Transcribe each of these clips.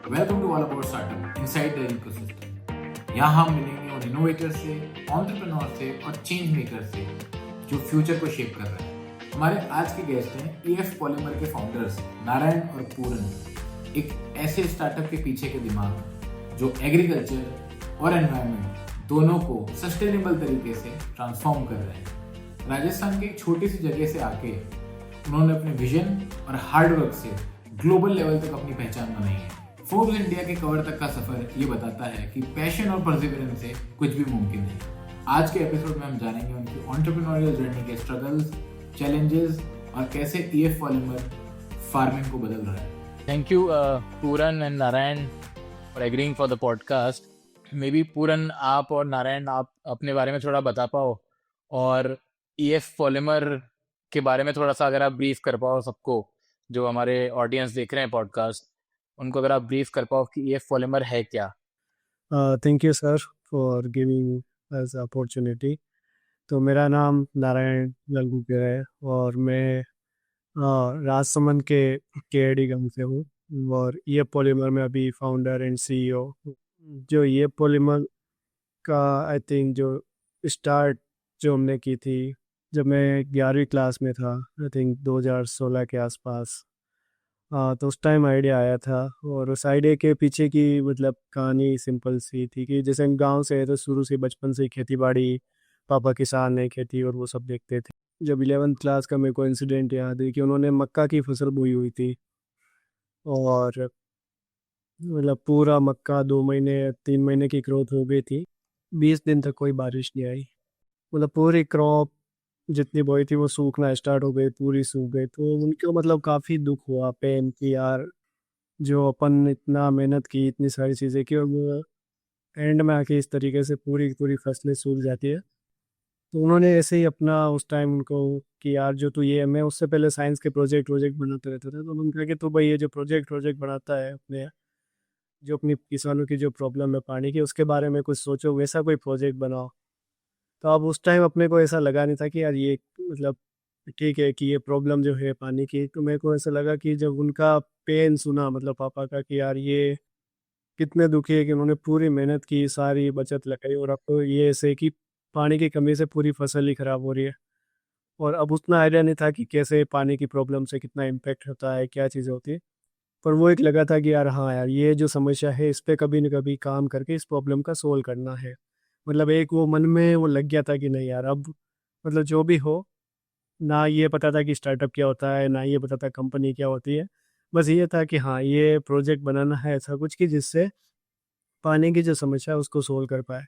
Welcome to all about startup inside the ecosystem. यहाँ हम मिलेंगे उन इनोवेटर से, एंटरप्रेन्योर से और चेंज मेकर से जो फ्यूचर को शेप कर रहे हैं। हमारे आज के गेस्ट हैं ईएफ पॉलीमर के फाउंडर्स नारायण और पूरन, एक ऐसे स्टार्टअप के पीछे के दिमाग जो एग्रीकल्चर और एनवायरनमेंट दोनों को सस्टेनेबल तरीके से ट्रांसफॉर्म कर रहे हैं। राजस्थान की एक छोटी सी जगह से आके उन्होंने अपने विजन और हार्डवर्क से ग्लोबल लेवल तक अपनी पहचान बनाई है। फोर्ब्स इंडिया के कवर तक का सफर ये बताता है कि पैशन और परसिवरेंस से कुछ भी मुमकिन है। आज के एपिसोड में हम जानेंगे उनकी एंटरप्रेन्योरियल जर्नी के स्ट्रगल्स, चैलेंजेस और कैसे ईएफ पॉलीमर फार्मिंग को बदल रहा है। Thank you, Pooran and Narayan, for agreeing for the podcast. Maybe Pooran, आप और नारायण आप अपने बारे में थोड़ा बता पाओ और EF पॉलीमर के बारे में थोड़ा सा अगर आप ब्रीफ कर पाओ सबको, जो हमारे ऑडियंस देख रहे हैं पॉडकास्ट, उनको अगर आप ब्रीफ कर पाओ कि EF पॉलीमर है क्या। Thank you sir for giving us opportunity. तो मेरा नाम नारायण लंगूकर है और मैं राजसमंद के केडी गांव से हूँ और ये पॉलीमर में अभी फाउंडर एंड सीईओ। जो ये पॉलीमर का आई थिंक जो स्टार्ट जो हमने की थी जब मैं 11वीं क्लास में था, आई थिंक 2016 के आसपास। तो उस टाइम आइडिया आया था और उस आइडिया के पीछे की मतलब कहानी सिंपल सी थी कि जैसे हम गांव से है तो शुरू से बचपन से ही खेती बाड़ी, पापा किसान है, खेती और वो सब देखते थे। जब 11th क्लास का मेरे को इंसिडेंट याद है कि उन्होंने मक्का की फसल बोई हुई थी और मतलब पूरा मक्का 2 महीने 3 महीने की ग्रोथ हो गई थी। 20 दिन तक कोई बारिश नहीं आई, मतलब पूरी क्रॉप जितनी बोई थी वो सूखना स्टार्ट हो गई, पूरी सूख गई। तो उनको मतलब काफ़ी दुख हुआ, पेन कि यार जो अपन इतना मेहनत की, इतनी सारी चीज़ें की और वो एंड में आके इस तरीके से पूरी पूरी फसलें सूख जाती है। तो उन्होंने ऐसे ही अपना उस टाइम उनको कि यार जो तू ये, मैं उससे पहले साइंस के प्रोजेक्ट बनाते रहते थे, तो उन्होंने कहा कि तू भाई ये जो प्रोजेक्ट बनाता है अपने जो अपनी किसानों की जो प्रॉब्लम है पानी की, उसके बारे में कुछ सोचो, वैसा कोई प्रोजेक्ट बनाओ। तो अब उस टाइम अपने को ऐसा लगा नहीं था कि यार ये मतलब ठीक है कि ये प्रॉब्लम जो है पानी की। तो मेरे को ऐसा लगा कि जब उनका पेन सुना मतलब पापा का कि यार ये कितने दुखी है कि उन्होंने पूरी मेहनत की, सारी बचत लगाई और अब तो ये ऐसे कि पानी की कमी से पूरी फसल ही खराब हो रही है। और अब उतना आइडिया नहीं था कि कैसे पानी की प्रॉब्लम से कितना इम्पेक्ट होता है, क्या चीज़ें होती है। पर वो एक लगा था कि यार हाँ यार ये जो समस्या है इस पे कभी न कभी काम करके इस प्रॉब्लम का सोल्व करना है। मतलब एक वो मन में वो लग गया था कि नहीं यार अब मतलब जो भी हो, ना ये पता था कि स्टार्टअप क्या होता है, ना ये पता था कंपनी क्या होती है। बस ये था कि हाँ ये प्रोजेक्ट बनाना है ऐसा कुछ कि जिससे पानी की जो समस्या है उसको सोल्व कर पाए।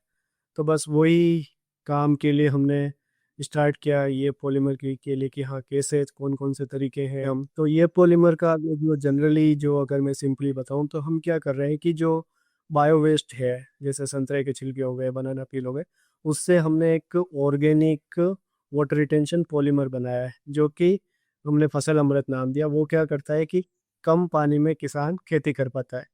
तो बस वही काम के लिए हमने स्टार्ट किया ये पॉलीमर के लिए कि हाँ कैसे कौन कौन से तरीके हैं हम। तो ये पॉलीमर का जो जनरली जो अगर मैं सिंपली बताऊँ तो हम क्या कर रहे हैं कि जो बायो वेस्ट है, जैसे संतरे के छिलके हो गए, बनाना पील हो गए, उससे हमने एक ऑर्गेनिक वाटर रिटेंशन पॉलीमर बनाया है जो कि हमने फसल अमृत नाम दिया। वो क्या करता है कि कम पानी में किसान खेती कर पाता है।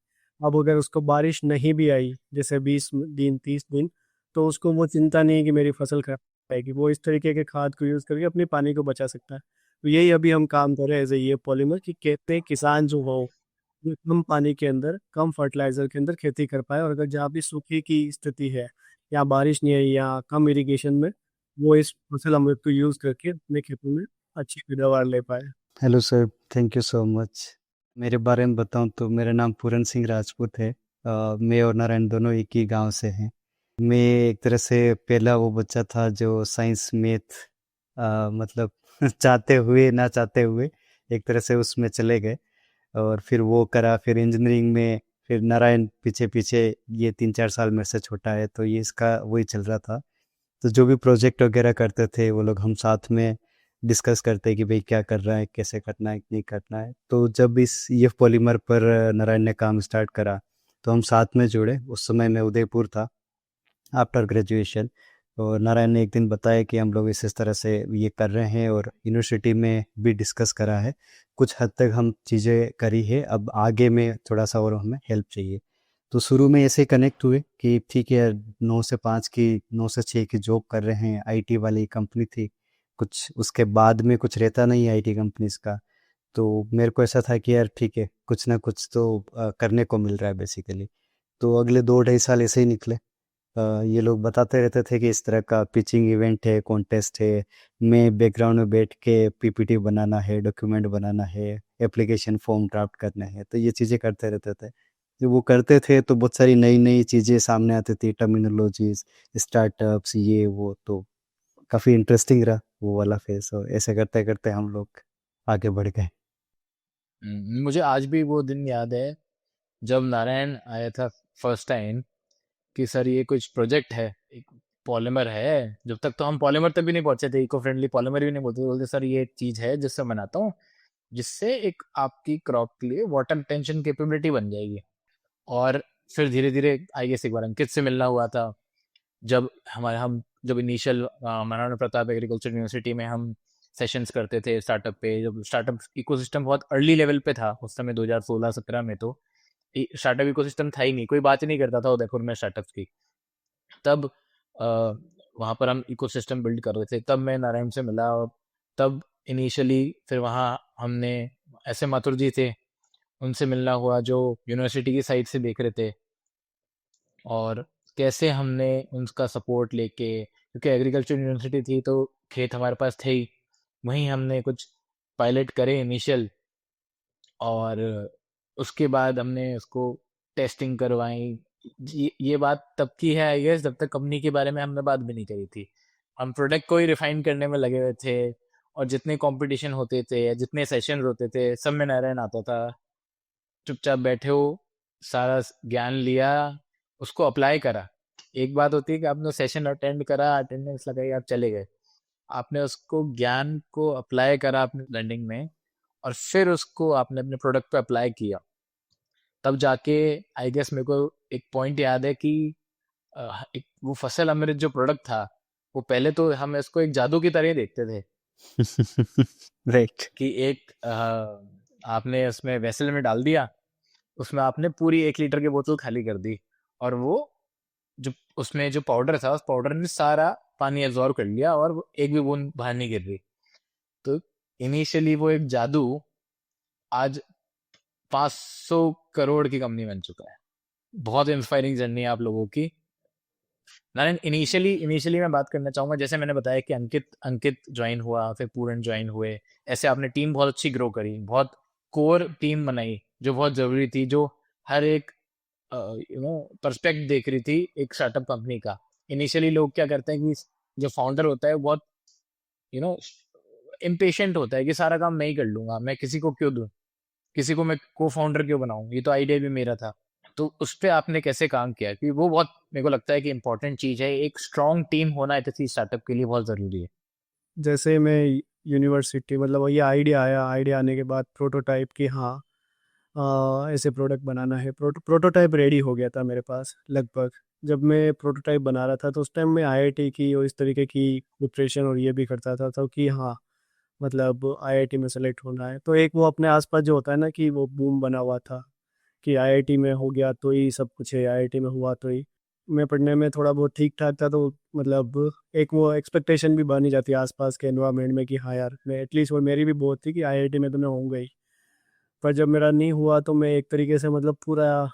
अब अगर उसको बारिश नहीं भी आई जैसे 20 दिन 30 दिन, तो उसको वो चिंता नहीं है कि मेरी फसल खराब आएगी, वो इस तरीके के खाद को यूज़ करके अपने पानी को बचा सकता है। तो यही अभी हम काम कर रहे हैं एज ए ये पॉलीमर कि कहते किसान जो हो वो कम पानी के अंदर, कम फर्टिलाइजर के अंदर खेती कर पाए और अगर जहाँ भी सूखे की स्थिति है या बारिश नहीं है या कम इरिगेशन में, वो इस फसल अमृत को यूज़ करके अपने खेतों में अच्छी पैदावार ले पाए। Hello sir, thank you so much. मेरे बारे में बताऊं तो मेरा नाम पूरन सिंह राजपूत है। मैं और नारायण दोनों एक ही गांव से हैं। मैं एक तरह से पहला वो बच्चा था जो साइंस मैथ मतलब चाहते हुए ना चाहते हुए एक तरह से उसमें चले गए और फिर वो करा, फिर इंजीनियरिंग में, फिर नारायण पीछे पीछे, ये 3-4 साल मेरे से छोटा है तो ये इसका वही चल रहा था। तो जो भी प्रोजेक्ट वगैरह करते थे वो लोग हम साथ में डिस्कस करते हैं कि भाई क्या कर रहा है, कैसे करना है, नहीं करना है। तो जब इस ईएफ पॉलीमर पर नारायण ने काम स्टार्ट करा तो हम साथ में जुड़े। उस समय मैं उदयपुर था आफ्टर ग्रेजुएशन, और नारायण ने एक दिन बताया कि हम लोग इस तरह से ये कर रहे हैं और यूनिवर्सिटी में भी डिस्कस करा है, कुछ हद तक हम चीज़ें करी है, अब आगे में थोड़ा सा और हमें हेल्प चाहिए। तो शुरू में ऐसे कनेक्ट हुए कि ठीक है 9 से 6 की जॉब कर रहे हैं, आईटी वाली कंपनी थी कुछ, उसके बाद में कुछ रहता नहीं आईटी कंपनीज का। तो मेरे को ऐसा था कि यार ठीक है, कुछ ना कुछ तो करने को मिल रहा है बेसिकली। तो अगले 2 ढाई साल ऐसे ही निकले। ये लोग बताते रहते थे कि इस तरह का पिचिंग इवेंट है, कॉन्टेस्ट है। मैं बैकग्राउंड में बैठ के पीपीटी बनाना है, डॉक्यूमेंट बनाना है, एप्लीकेशन फॉर्म ड्राफ्ट करना है, तो ये चीज़ें करते रहते थे। जब वो करते थे तो बहुत सारी नई नई चीज़ें सामने आती थी, टर्मिनोलॉजीज, स्टार्टअप्स, ये वो। तो काफ़ी इंटरेस्टिंग रहा वो वाला फेस, और ऐसे करते करते हम लोग आगे बढ़ गए। मुझे आज भी वो दिन याद है जब नारायण आया था फर्स्ट टाइम कि सर ये कुछ प्रोजेक्ट है, एक पॉलीमर है। जब तक तो हम पॉलीमर तक भी नहीं पहुंचे थे, इको फ्रेंडली पॉलीमर भी नहीं बोलते थे। बोलते सर ये एक चीज है जिससे बनाता हूँ, जिससे एक आपकी क्रॉप के लिए वाटर रिटेंशन कैपेबिलिटी बन जाएगी। और फिर धीरे धीरे आई गेस एक बार अंकित से मिलना हुआ था, जब हमारे हम जब initial Maharana Pratap agriculture university में हम सेशंस करते थे स्टार्टअप पे, जब स्टार्टअप इकोसिस्टम बहुत अर्ली लेवल पे था उस समय 2016-17 में, तो स्टार्टअप इकोसिस्टम था ही नहीं, कोई बात ही नहीं करता था उदयपुर में स्टार्टअप्स की। तब वहाँ पर हम इकोसिस्टम बिल्ड कर रहे थे, तब मैं नारायण से मिला। और तब इनिशियली फिर वहाँ हमने ऐसे माथुर जी थे, उनसे मिलना हुआ जो यूनिवर्सिटी की साइड से देख रहे थे। और कैसे हमने उनका सपोर्ट लेके, क्योंकि एग्रीकल्चर यूनिवर्सिटी थी तो खेत हमारे पास थे ही, वहीं हमने कुछ पायलट करे इनिशियल। और उसके बाद हमने उसको टेस्टिंग करवाई। ये बात तब की है आई गेस, जब तक कंपनी के बारे में हमने बात भी नहीं करी थी। हम प्रोडक्ट को ही रिफाइन करने में लगे हुए थे। और जितने कंपटीशन होते थे या जितने सेशन होते थे, सब में नारायण आता था। चुपचाप बैठे हो, सारा ज्ञान लिया, उसको अप्लाई करा। एक बात होती है कि आपने सेशन अटेंड करा, अटेंडेंस लगाई, आप चले गए। आपने उसको ज्ञान को अप्लाई करा अपनी लर्निंग में, और फिर उसको आपने अपने प्रोडक्ट पे अप्लाई किया। तब जाके आई गेस मेरे को एक पॉइंट याद है कि एक वो फसल अमृत जो प्रोडक्ट था, वो पहले तो हम इसको एक जादू की तरह ही देखते थे राइट। कि एक आपने उसमें वेसल में डाल दिया, उसमें आपने पूरी 1 लीटर की बोतल खाली कर दी, और वो जो उसमें जो पाउडर था, उस पाउडर ने सारा पानी एब्जॉर्ब कर लिया और वो एक भी बूंद बाहर नहीं गिर रही। तो इनिशियली वो एक जादू आज 500 करोड़ की कंपनी बन चुका है। बहुत इंस्पायरिंग जर्नी है आप लोगों की। नारायण, इनिशियली इनिशियली मैं बात करना चाहूंगा, जैसे मैंने बताया कि अंकित अंकित ज्वाइन हुआ, फिर पूरन ज्वाइन हुए। ऐसे आपने टीम बहुत अच्छी ग्रो करी, बहुत कोर टीम बनाई जो बहुत जरूरी थी, जो हर एक पर्सपेक्ट देख रही थी एक स्टार्टअप कंपनी का। इनिशियली लोग क्या करते हैं कि जो फाउंडर होता है वो बहुत यू नो इम्पेशेंट होता है कि सारा काम मैं ही कर लूंगा, मैं किसी को क्यों दूं, किसी को मैं को फाउंडर क्यों बनाऊं, ये तो आइडिया भी मेरा था। तो उस पर आपने कैसे काम किया? कि वो बहुत मेरे को लगता है कि इंपॉर्टेंट चीज है, एक स्ट्रॉन्ग टीम होना किसी स्टार्टअप के लिए बहुत जरूरी है। जैसे मैं यूनिवर्सिटी मतलब ये आइडिया आया, आइडिया आने के बाद प्रोटोटाइप की, हाँ ऐसे प्रोडक्ट बनाना है। प्रोटोटाइप रेडी हो गया था मेरे पास लगभग। जब मैं प्रोटोटाइप बना रहा था तो उस टाइम मैं आईआईटी की और इस तरीके की प्रिपरेशन और ये भी करता था, तो कि हाँ मतलब आईआईटी में सेलेक्ट होना है। तो एक वो अपने आसपास जो होता है ना कि वो बूम बना हुआ था कि आईआईटी में हो गया तो ही सब कुछ है, आईआईटी में हुआ तो ही। मैं पढ़ने में थोड़ा बहुत ठीक ठाक था, तो मतलब एक वो एक्सपेक्टेशन भी बनी जाती है आसपास के एनवायरनमेंट में कि हाँ यार, मैं एटलीस्ट, वो मेरी भी बहुत थी कि आईआईटी में तो मैं होऊंगा ही। पर जब मेरा नहीं हुआ तो मैं एक तरीके से मतलब पूरा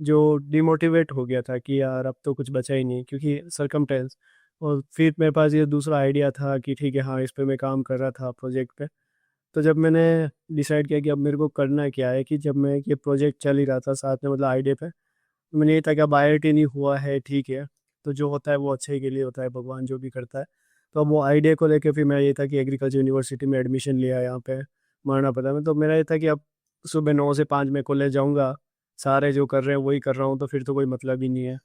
जो डिमोटिवेट हो गया था कि यार अब तो कुछ बचा ही नहीं, क्योंकि सरकमटेंस। और फिर मेरे पास ये दूसरा आइडिया था कि ठीक है, हाँ इस पे मैं काम कर रहा था प्रोजेक्ट पे। तो जब मैंने डिसाइड किया कि अब मेरे को करना क्या है, कि जब मैं ये प्रोजेक्ट चल ही रहा था साथ में मतलब आइडिया पे, तो मैंने ये था कि अब आईआईटी नहीं हुआ है, ठीक है, तो जो होता है वो अच्छे के लिए होता है, भगवान जो भी करता है। तो अब वो आइडिया को लेकर फिर मेरा ये था कि एग्रीकल्चर यूनिवर्सिटी में एडमिशन लिया यहाँ पे महाराणा प्रताप में। तो मेरा ये था कि अब सुबह 9 से 5 मैं कॉलेज जाऊँगा, सारे जो कर रहे हैं वही कर रहा हूँ, तो फिर तो कोई मतलब ही नहीं है।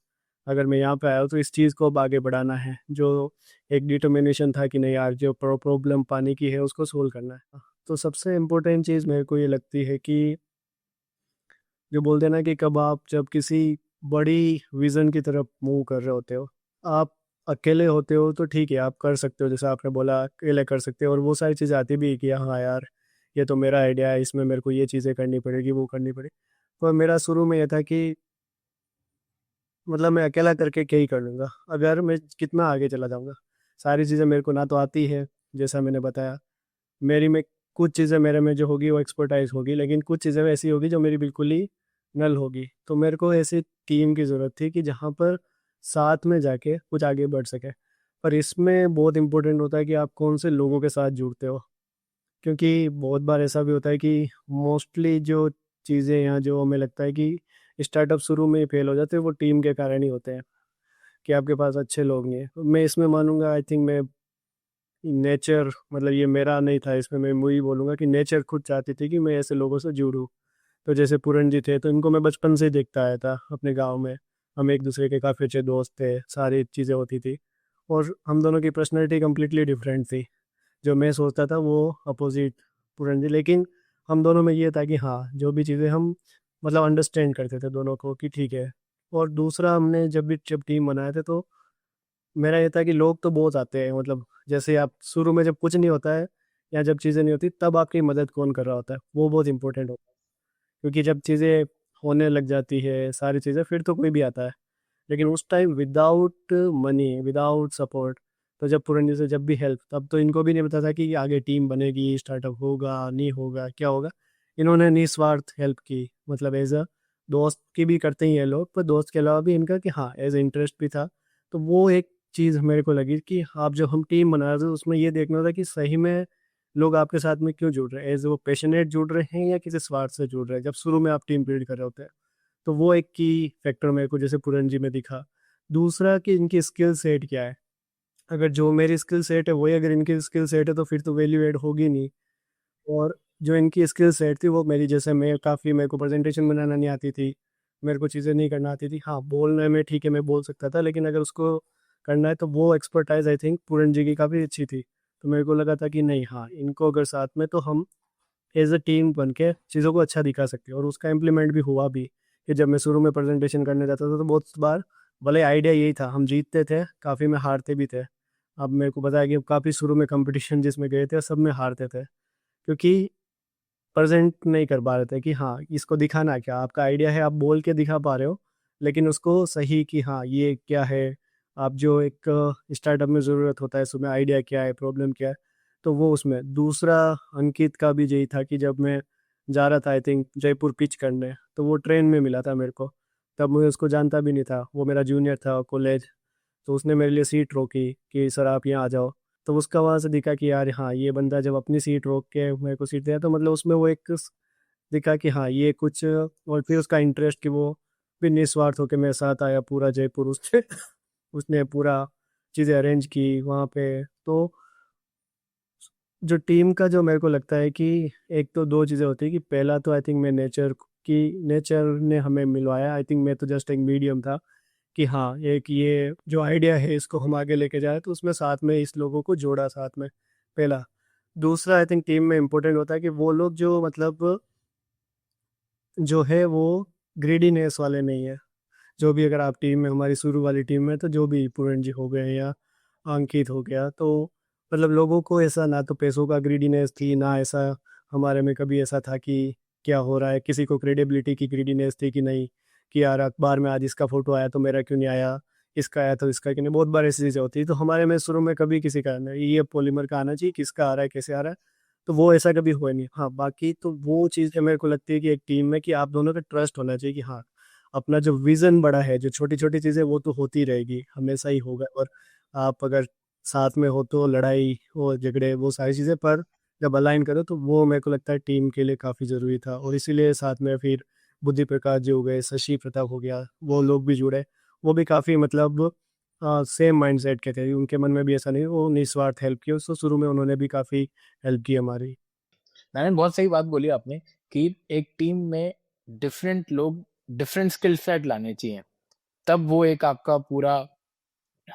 अगर मैं यहाँ पे आया हूँ तो इस चीज़ को अब आगे बढ़ाना है, जो एक डिटर्मिनेशन था कि नहीं यार, जो प्रॉब्लम पानी की है उसको सोल्व करना है। तो सबसे इम्पोर्टेंट चीज़ मेरे को ये लगती है कि जो बोलते हैं ना कि कब आप जब किसी बड़ी विज़न की तरफ मूव कर रहे होते हो, आप अकेले होते हो तो ठीक है, आप कर सकते हो, जैसे आपने बोला अकेले कर सकते हो, और वो सारी चीज़ें आती भी है कि हाँ यार, ये तो मेरा आइडिया है, इसमें मेरे को ये चीज़ें करनी पड़ेगी, वो करनी पड़ेगी। पर मेरा शुरू में ये था कि मतलब मैं अकेला करके क्या ही कर लूँगा, अगर मैं कितना आगे चला जाऊँगा। सारी चीज़ें मेरे को ना तो आती है, जैसा मैंने बताया, मेरी में कुछ चीज़ें मेरे में जो होगी वो एक्सपर्टाइज होगी, लेकिन कुछ चीज़ें ऐसी होगी जो मेरी बिल्कुल ही नल होगी। तो मेरे को ऐसी टीम की ज़रूरत थी कि जहाँ पर साथ में जाके कुछ आगे बढ़ सके। पर इसमें बहुत इम्पोर्टेंट होता है कि आप कौन से लोगों के साथ जुड़ते हो, क्योंकि बहुत बार ऐसा भी होता है कि मोस्टली जो चीज़ें या जो हमें लगता है कि स्टार्टअप शुरू में ही फेल हो जाते हैं, वो टीम के कारण ही होते हैं कि आपके पास अच्छे लोग नहीं है। मैं इसमें मानूंगा, आई थिंक मैं नेचर, मतलब ये मेरा नहीं था, इसमें मैं वही बोलूँगा कि नेचर खुद चाहती थी कि मैं ऐसे लोगों से जुड़ूँ। तो जैसे पूरन जी थे, तो इनको मैं बचपन से ही देखता आया था अपने गांव में। हम एक दूसरे के काफ़ी अच्छे दोस्त थे, सारी चीज़ें होती थी, और हम दोनों की पर्सनैलिटी कम्प्लीटली डिफरेंट थी। जो मैं सोचता था वो अपोजिट पूरन जी, लेकिन हम दोनों में ये था कि हाँ, जो भी चीज़ें हम मतलब अंडरस्टैंड करते थे दोनों को कि ठीक है। और दूसरा, हमने जब टीम बनाए थे, तो मेरा ये था कि लोग तो बहुत आते हैं, मतलब जैसे आप शुरू में जब कुछ नहीं होता है या जब चीज़ें नहीं होती, तब आपकी मदद कौन कर रहा होता है, वो बहुत इंपॉर्टेंट होता है। क्योंकि जब चीज़ें होने लग जाती है सारी चीज़ें, फिर तो कोई भी आता है। लेकिन उस time without money, without support, तो जब पूरन से जब भी हेल्प, तब तो इनको भी नहीं पता था कि आगे टीम बनेगी, स्टार्टअप होगा नहीं होगा, क्या होगा। इन्होंने निस्वार्थ हेल्प की, मतलब एज अ दोस्त की भी करते ही हैं लोग, पर दोस्त के अलावा भी इनका कि हाँ, एज इंटरेस्ट भी था। तो वो एक चीज़ मेरे को लगी कि आप जब हम टीम बना रहे थे, उसमें ये देखना था कि सही में लोग आपके साथ में क्यों जुड़ रहे हैं, एज वो पैशनेट जुड़ रहे हैं या किसी स्वार्थ से जुड़ रहे हैं, जब शुरू में आप टीम बिल्ड कर रहे होते हैं। तो वो एक की फैक्टर मेरे को जैसे पूरन जी में दिखा। दूसरा कि इनकी स्किल सेट क्या है, अगर जो मेरी स्किल सेट है वही अगर इनकी स्किल सेट है, तो फिर तो वैल्यू एड होगी नहीं। और जो इनकी स्किल सेट थी वो मेरी, जैसे मैं काफ़ी, मेरे को प्रेजेंटेशन बनाना नहीं आती थी, मेरे को चीज़ें नहीं करना आती थी। हाँ, बोलने में ठीक है, मैं बोल सकता था, लेकिन अगर उसको करना है तो वो एक्सपर्टाइज आई थिंक पूरन जी की काफ़ी अच्छी थी। तो मेरे को लगा था कि नहीं, हाँ, इनको अगर साथ में, तो हम एज अ टीम बन के चीज़ों को अच्छा दिखा सकते हैं। और उसका इम्प्लीमेंट भी हुआ भी, कि जब मैं शुरू में प्रेजेंटेशन करने जाता था, तो बहुत बार भले आइडिया यही था, हम जीतते थे काफ़ी में, हारते भी थे। अब मेरे को बताया कि काफ़ी शुरू में कंपटीशन जिसमें गए थे, सब में हारते थे, क्योंकि प्रेजेंट नहीं कर पा रहे थे कि हाँ, इसको दिखाना क्या, आपका आइडिया है, आप बोल के दिखा पा रहे हो, लेकिन उसको सही कि हाँ ये क्या है, आप जो एक स्टार्टअप में ज़रूरत होता है, उसमें आइडिया क्या है, प्रॉब्लम क्या है। तो वो उसमें दूसरा, अंकित का भी यही था कि जब मैं जा रहा था आई थिंक जयपुर पिच करने, तो वो ट्रेन में मिला था मेरे को। तब मैं उसको जानता भी नहीं था, वो मेरा जूनियर था कॉलेज। तो उसने मेरे लिए सीट रोकी कि सर आप यहाँ आ जाओ। तो उसका वहाँ से दिखा कि यार हाँ, ये बंदा जब अपनी सीट रोक के मेरे को सीट दिया, तो मतलब उसमें वो एक दिखा कि हाँ ये कुछ, और फिर उसका इंटरेस्ट कि वो भी निस्वार्थ होकर मेरे साथ आया पूरा जयपुर, उसने उसने पूरा चीज़ें अरेंज की वहाँ पे। तो जो टीम का, जो मेरे को लगता है कि एक तो दो चीज़ें होती है कि पहला तो आई थिंक मैं नेचर ने हमें मिलवाया। आई थिंक मैं तो जस्ट एक मीडियम था कि हाँ, एक ये जो आइडिया है इसको हम आगे लेके जाए, तो उसमें साथ में इस लोगों को जोड़ा साथ में, पहला। दूसरा, आई थिंक टीम में इम्पोर्टेंट होता है कि वो लोग जो मतलब जो है वो ग्रीडीनेस वाले नहीं है। जो भी, अगर आप टीम में, हमारी शुरू वाली टीम में, तो जो भी पूरन जी हो गए या अंकित हो गया, तो मतलब लोगों को ऐसा ना तो पैसों का ग्रीडीनेस थी, ना ऐसा हमारे में कभी ऐसा था कि क्या हो रहा है, किसी को क्रेडिबिलिटी की ग्रीडीनेस थी कि नहीं, कि यार अखबार में आज इसका फोटो आया तो मेरा क्यों नहीं आया, इसका आया तो इसका क्यों नहीं। बहुत बार ऐसी चीज़ें होती है, तो हमारे में शुरू में कभी किसी का नहीं, ये पॉलीमर का आना चाहिए, किसका आ रहा है, कैसे आ रहा है, तो वो ऐसा कभी हुआ नहीं। हाँ, बाकी तो वो चीज़ मेरे को लगती है कि एक टीम में कि आप दोनों का ट्रस्ट होना चाहिए कि हाँ, अपना जो विजन बड़ा है, जो छोटी छोटी चीज़ें वो तो होती रहेगी, हमेशा ही होगा। और आप अगर साथ में हो तो लड़ाई और झगड़े, वो सारी चीज़ें, पर जब अलाइन करो तो वो मेरे को लगता है टीम के लिए काफ़ी ज़रूरी था। और इसीलिए साथ में फिर बुद्धि प्रकाश जी हो गए, शशि प्रताप हो गया, वो लोग भी जुड़े। वो भी काफ़ी मतलब सेम माइंडसेट के थे, उनके मन में भी ऐसा नहीं, वो निस्वार्थ हेल्प की, उसको शुरू में उन्होंने भी काफ़ी हेल्प की हमारी। नारायण, बहुत सही बात बोली आपने कि एक टीम में डिफरेंट लोग डिफरेंट स्किल सेट लाने चाहिए, तब वो एक आपका पूरा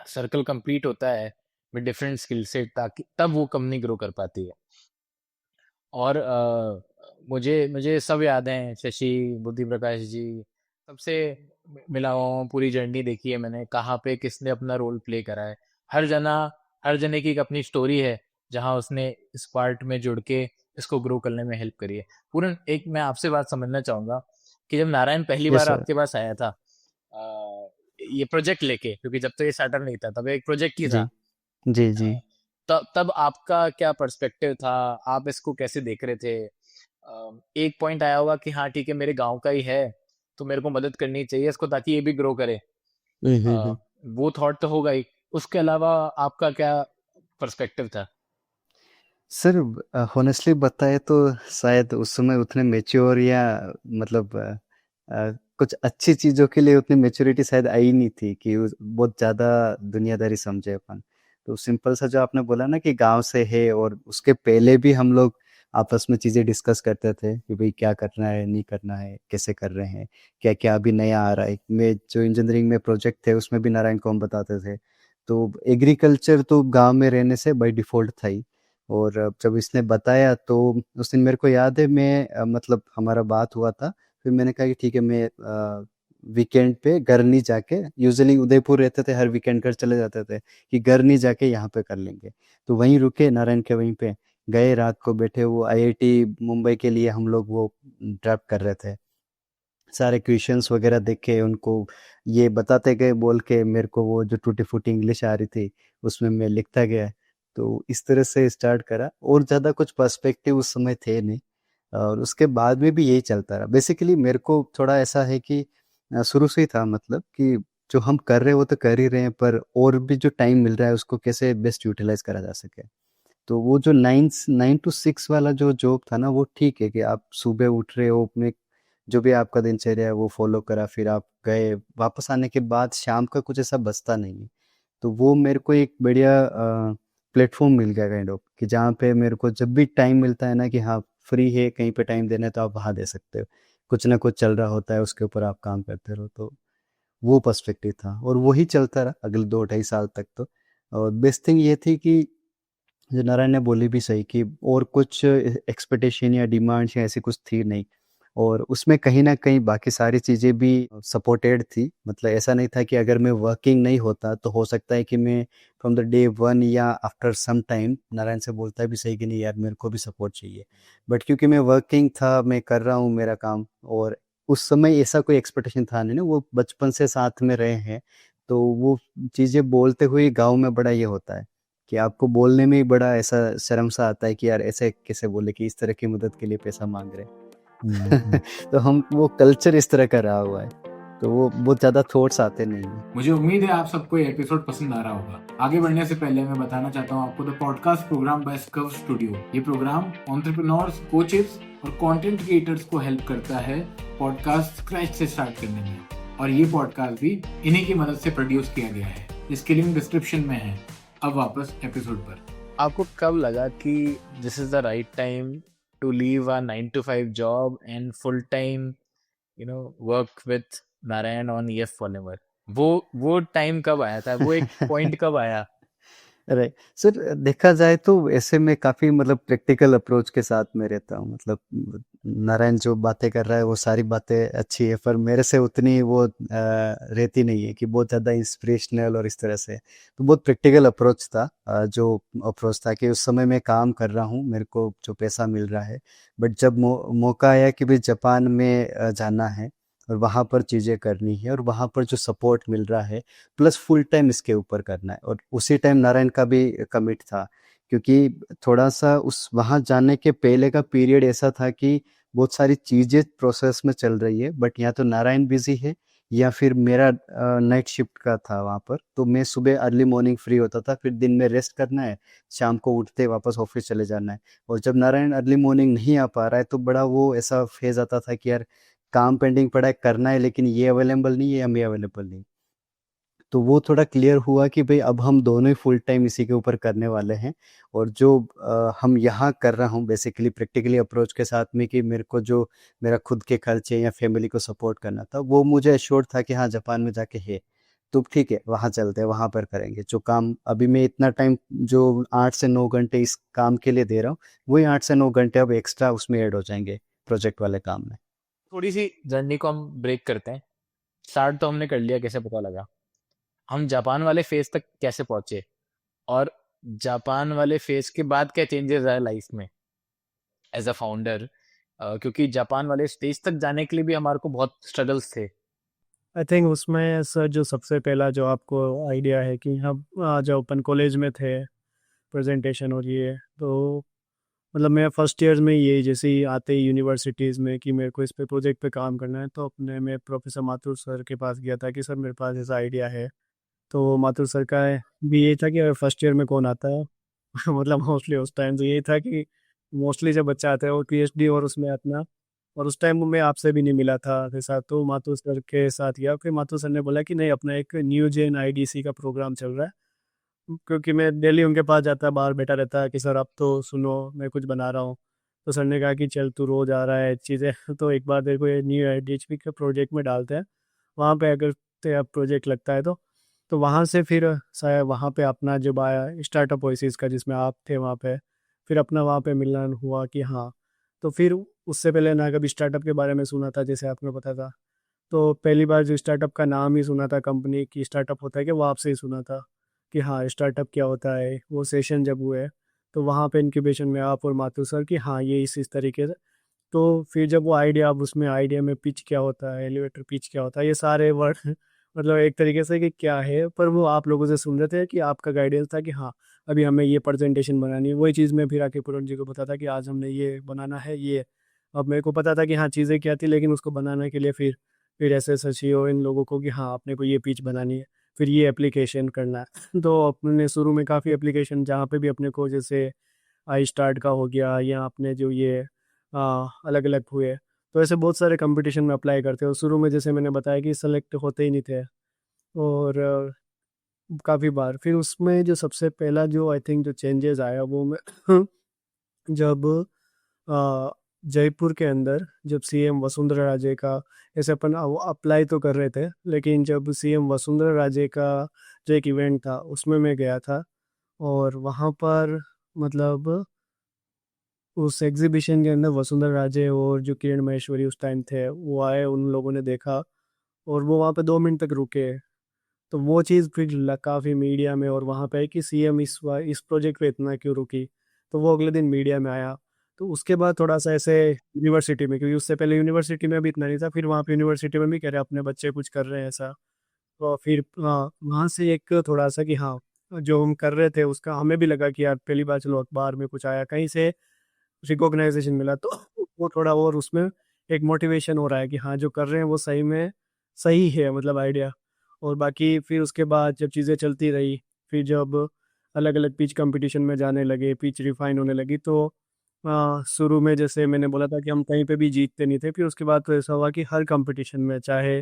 सर्कल कंप्लीट होता है विद डिफरेंट स्किल सेट, ताकि तब वो कंपनी ग्रो कर पाती है। और मुझे मुझे सब याद हैं, शशि, बुद्धि प्रकाश जी, सबसे मिला हुआ हूँ, पूरी जर्नी देखी है मैंने, कहाँ पे किसने अपना रोल प्ले करा है। हर जने की एक अपनी स्टोरी है जहाँ उसने इस पार्ट में जुड़ के इसको ग्रो करने में हेल्प करी है। पूरन, एक मैं आपसे बात समझना चाहूंगा कि जब नारायण पहली यस बार सर। आपके पास आया था ये प्रोजेक्ट लेके, क्योंकि जब तो ये स्टार्टअप नहीं था, तब एक प्रोजेक्ट ही जी था, जी जी। तब तब आपका क्या पर्सपेक्टिव था, आप इसको कैसे देख रहे थे? एक पॉइंट आया होगा कि हाँ ठीक है, मेरे गांव का ही है तो मेरे को मदद करनी चाहिए इसको ताकि ये भी ग्रो करे। हम्म। वो थॉट तो होगा ही। उसके अलावा आपका क्या पर्सपेक्टिव था? सर, होनेस्टली बताए तो शायद उस समय उतने मेच्योर या मतलब कुछ अच्छी चीज़ों के लिए उतनी मेच्योरिटी शायद आई नहीं थी कि बहुत ज़्यादा दुनियादारी समझे अपन। तो सिंपल सा जो आपने बोला ना कि गांव से है, और उसके पहले भी हम लोग आपस में चीज़ें डिस्कस करते थे कि भाई क्या करना है, नहीं करना है, कैसे कर रहे हैं, क्या क्या अभी नया आ रहा है। मैं जो इंजीनियरिंग में प्रोजेक्ट थे उसमें भी नारायण को हम बताते थे। तो एग्रीकल्चर तो गांव में रहने से बाय डिफ़ॉल्ट था ही। और जब इसने बताया तो उस दिन मेरे को याद है, मैं मतलब हमारा बात हुआ था। फिर मैंने कहा कि ठीक है, मैं वीकेंड पे घर नहीं जाके, यूजुअली उदयपुर रहते थे, हर वीकेंड घर चले जाते थे, कि घर नहीं जाके यहाँ पे कर लेंगे। तो वहीं रुके नारायण के वहीं पे, गए रात को, बैठे, वो आईआईटी मुंबई के लिए हम लोग वो ड्राफ्ट कर रहे थे। सारे क्वेश्चंस वगैरह देखे, उनको ये बताते गए बोल के, मेरे को वो जो टूटी फूटी इंग्लिश आ रही थी उसमें मैं लिखता गया। तो इस तरह से स्टार्ट करा, और ज़्यादा कुछ पर्सपेक्टिव उस समय थे नहीं। और उसके बाद में भी यही चलता रहा। बेसिकली मेरे को थोड़ा ऐसा है कि शुरू से ही था, मतलब कि जो हम कर रहे हैं वो तो कर ही रहे हैं, पर और भी जो टाइम मिल रहा है उसको कैसे बेस्ट यूटिलाइज करा जा सके। तो वो जो 9 to 6 वाला जो जॉब था ना, वो ठीक है कि आप सुबह उठ रहे हो, अपने जो भी आपका दिनचर्या है वो फॉलो करा, फिर आप गए, वापस आने के बाद शाम का कुछ ऐसा बचता नहीं है। तो वो मेरे को एक बढ़िया प्लेटफॉर्म मिल गया काइंड ऑफ, कि जहाँ पे मेरे को जब भी टाइम मिलता है ना, कि हाँ फ्री है, कहीं पे टाइम देना है, तो आप वहाँ दे सकते हो। कुछ ना कुछ चल रहा होता है, उसके ऊपर आप काम करते रहो। तो वो पर्सपेक्टिव था, और वही चलता रहा अगले 2 ढाई साल तक। तो और बेस्ट थिंग ये थी कि जो नारायण ने बोली भी सही, कि और कुछ एक्सपेक्टेशन या डिमांड्स या ऐसी कुछ थी नहीं। और उसमें कहीं न कहीं बाकी सारी चीज़ें भी सपोर्टेड थी। मतलब ऐसा नहीं था कि अगर मैं वर्किंग नहीं होता तो हो सकता है कि मैं फ्रॉम द डे 1 या आफ्टर सम टाइम नारायण से बोलता भी सही कि नहीं यार, मेरे को भी सपोर्ट चाहिए। बट क्योंकि मैं वर्किंग था, मैं कर रहा हूँ मेरा काम, और उस समय ऐसा कोई एक्सपेक्टेशन था नहीं ना, वो बचपन से साथ में रहे हैं। तो वो चीज़ें बोलते हुए गाँव में बड़ा ये होता है कि आपको बोलने में ही बड़ा ऐसा शर्म सा आता है कि यार ऐसे कैसे बोले कि इस तरह की मदद के लिए पैसा माँग रहे हैं। तो हम वो कल्चर इस तरह का रहा हुआ है, तो वो बहुत ज़्यादा थॉट्स आते नहीं हैं। मुझे उम्मीद है आप सबको ये एपिसोड पसंद आ रहा होगा। आगे बढ़ने से पहले मैं बताना चाहता हूँ आपको द पॉडकास्ट प्रोग्राम बाय स्कव स्टूडियो। ये प्रोग्राम एंटरप्रेन्योर्स, कोचेस और कंटेंट क्रिएटर्स को हेल्प करता है पॉडकास्ट स्क्रैच से स्टार्ट करने में। और ये पॉडकास्ट भी इन्हीं की मदद से प्रोड्यूस किया गया है, जिसकी लिंक डिस्क्रिप्शन में है। अब वापस एपिसोड पर। आपको कब लगा कि this is the right time to leave a 9 to 5 job and full time work with Narayan on EF Polymer? वो टाइम कब आया था, वो एक पॉइंट कब आया? राइट सर, देखा जाए तो ऐसे में काफ़ी मतलब प्रैक्टिकल अप्रोच के साथ में रहता हूँ। मतलब नारायण जो बातें कर रहा है वो सारी बातें अच्छी है, पर मेरे से उतनी वो रहती नहीं है कि बहुत ज़्यादा इंस्पिरेशनल और इस तरह से। तो बहुत प्रैक्टिकल अप्रोच था। जो अप्रोच था कि उस समय मैं काम कर रहा हूँ, मेरे को जो पैसा मिल रहा है, बट जब मौका आया कि भाई जापान में जाना है और वहाँ पर चीज़ें करनी है, और वहाँ पर जो सपोर्ट मिल रहा है प्लस फुल टाइम इसके ऊपर करना है, और उसी टाइम नारायण का भी कमिट था। क्योंकि थोड़ा सा उस वहाँ जाने के पहले का पीरियड ऐसा था कि बहुत सारी चीज़ें प्रोसेस में चल रही है, बट या तो नारायण बिजी है, या फिर मेरा नाइट शिफ्ट का था वहाँ पर। तो मैं सुबह अर्ली मॉर्निंग फ्री होता था, फिर दिन में रेस्ट करना है, शाम को उठते वापस ऑफिस चले जाना है। और जब नारायण अर्ली मॉर्निंग नहीं आ पा रहा है, तो बड़ा वो ऐसा फेज आता था कि यार काम पेंडिंग पड़ा है, करना है, लेकिन ये अवेलेबल नहीं है, हम ये अवेलेबल नहीं। तो वो थोड़ा क्लियर हुआ कि भई अब हम दोनों ही फुल टाइम इसी के ऊपर करने वाले हैं। और जो हम यहाँ कर रहा हूँ बेसिकली प्रैक्टिकली अप्रोच के साथ में, कि मेरे को जो मेरा खुद के खर्चे या फैमिली को सपोर्ट करना था, वो मुझे एश्योर था कि हाँ, जापान में जाके है, तो ठीक है, वहाँ चलते हैं, वहाँ पर करेंगे। जो काम अभी मैं इतना टाइम जो 8 से 9 घंटे इस काम के लिए दे रहा हूँ, वही 8 से 9 घंटे अब एक्स्ट्रा उसमें ऐड हो जाएँगे प्रोजेक्ट वाले काम में। थोड़ी सी जर्नी को हम ब्रेक करते हैं। स्टार्ट तो हमने कर लिया, कैसे पता लगा, हम जापान वाले फेज तक कैसे पहुंचे, और जापान वाले फेज के बाद क्या चेंजेस आए लाइफ में एज अ फाउंडर, क्योंकि जापान वाले स्टेज तक जाने के लिए भी हमारे को बहुत स्ट्रगल्स थे। आई थिंक उसमें सर जो सबसे पहला जो आपको आइडिया है कि हम जब अपन कॉलेज में थे प्रेजेंटेशन और ये तो मतलब मैं फर्स्ट ईयर में ये जैसे ही आते ही यूनिवर्सिटीज़ में कि मेरे को इस पे प्रोजेक्ट पे काम करना है, तो अपने मैं प्रोफेसर माथुर सर के पास गया था कि सर मेरे पास ऐसा आइडिया है। तो माथुर सर का भी ये था कि फर्स्ट ईयर में कौन आता है मतलब मोस्टली उस टाइम तो यही था कि मोस्टली जब बच्चा आता है वो पीएचडी और उसमें अपना, और उस टाइम मैं आपसे भी नहीं मिला था के साथ, तो माथुर सर के साथ गया। फिर माथुर सर ने बोला कि नहीं, अपना एक न्यू जेन आईडीसी का प्रोग्राम चल रहा है, क्योंकि मैं डेली उनके पास जाता, बाहर बैठा रहता कि सर आप तो सुनो मैं कुछ बना रहा हूँ। तो सर ने कहा कि चल तू रोज आ रहा है चीज़ें तो एक बार तेरे को ये न्यू एचपी के प्रोजेक्ट में डालते हैं, वहाँ पे अगर तेरा प्रोजेक्ट लगता है तो वहाँ से फिर शायद वहाँ पे अपना जब आया स्टार्टअप ओएसिस का जिसमें आप थे वहाँ पे, फिर अपना वहाँ पे मिलन हुआ कि हाँ। तो फिर उससे पहले ना कभी स्टार्टअप के बारे में सुना था, जैसे आपने बताया था। तो पहली बार जो स्टार्टअप का नाम ही सुना था, कंपनी की स्टार्टअप होता है कि वो आपसे ही सुना था कि हाँ स्टार्टअप क्या होता है। वो सेशन जब हुए तो वहाँ पे इंक्यूबेशन में आप और माथुर सर कि हाँ ये इस तरीके से। तो फिर जब वो आइडिया, अब उसमें आइडिया में पिच क्या होता है, एलिवेटर पिच क्या होता है, ये सारे वर्ड मतलब एक तरीके से कि क्या है, पर वो आप लोगों से सुन रहे थे कि आपका गाइडेंस था कि हाँ अभी हमें ये प्रेजेंटेशन बनानी है। वही चीज़ मैं फिर आके पूरन जी को बताता कि आज हमने ये बनाना है ये। अब मेरे को पता था कि हाँ चीज़ें क्या थी, लेकिन उसको बनाने के लिए फिर ऐसे सची हो इन लोगों को कि हाँ अपने को ये पिच बनानी है, फिर ये एप्लीकेशन करना है तो अपने शुरू में काफ़ी एप्लीकेशन जहाँ पे भी अपने को जैसे आई स्टार्ट का हो गया या अपने जो ये अलग अलग हुए, तो ऐसे बहुत सारे कंपटीशन में अप्लाई करते हो। शुरू में जैसे मैंने बताया कि सेलेक्ट होते ही नहीं थे, और काफ़ी बार फिर उसमें जो सबसे पहला जो आई थिंक जो चेंजेस आया वो मैं जब अ, जयपुर के अंदर जब सीएम वसुंधरा राजे का, ऐसे अपन अप्लाई तो कर रहे थे, लेकिन जब सीएम वसुंधरा राजे का जो एक इवेंट था उसमें मैं गया था, और वहाँ पर मतलब उस एग्जीबिशन के अंदर वसुंधरा राजे और जो किरण महेश्वरी उस टाइम थे वो आए, उन लोगों ने देखा और वो वहाँ पे 2 मिनट तक रुके। तो वो चीज़ फिर काफ़ी मीडिया में, और वहाँ पे है कि सीएम इस प्रोजेक्ट पे इतना क्यों रुकी, तो वो अगले दिन मीडिया में आया। तो उसके बाद थोड़ा सा ऐसे यूनिवर्सिटी में, क्योंकि उससे पहले यूनिवर्सिटी में भी इतना नहीं था, फिर वहाँ पे यूनिवर्सिटी में भी कह रहे अपने बच्चे कुछ कर रहे हैं ऐसा। तो फिर वहाँ से एक थोड़ा सा कि हाँ जो हम कर रहे थे उसका हमें भी लगा कि यार पहली बार चलो अखबार में कुछ आया, कहीं से रिकॉग्नाइजेशन मिला, तो वो थोड़ा और उसमें एक मोटिवेशन हो रहा है कि हाँ जो कर रहे हैं वो सही में सही है, मतलब आइडिया। और बाकी फिर उसके बाद जब चीज़ें चलती रही, फिर जब अलग अलग पिच कंपटीशन में जाने लगे, पिच रिफाइन होने लगी, तो शुरू में जैसे मैंने बोला था कि हम कहीं पे भी जीतते नहीं थे, फिर उसके बाद तो ऐसा हुआ कि हर कंपटीशन में, चाहे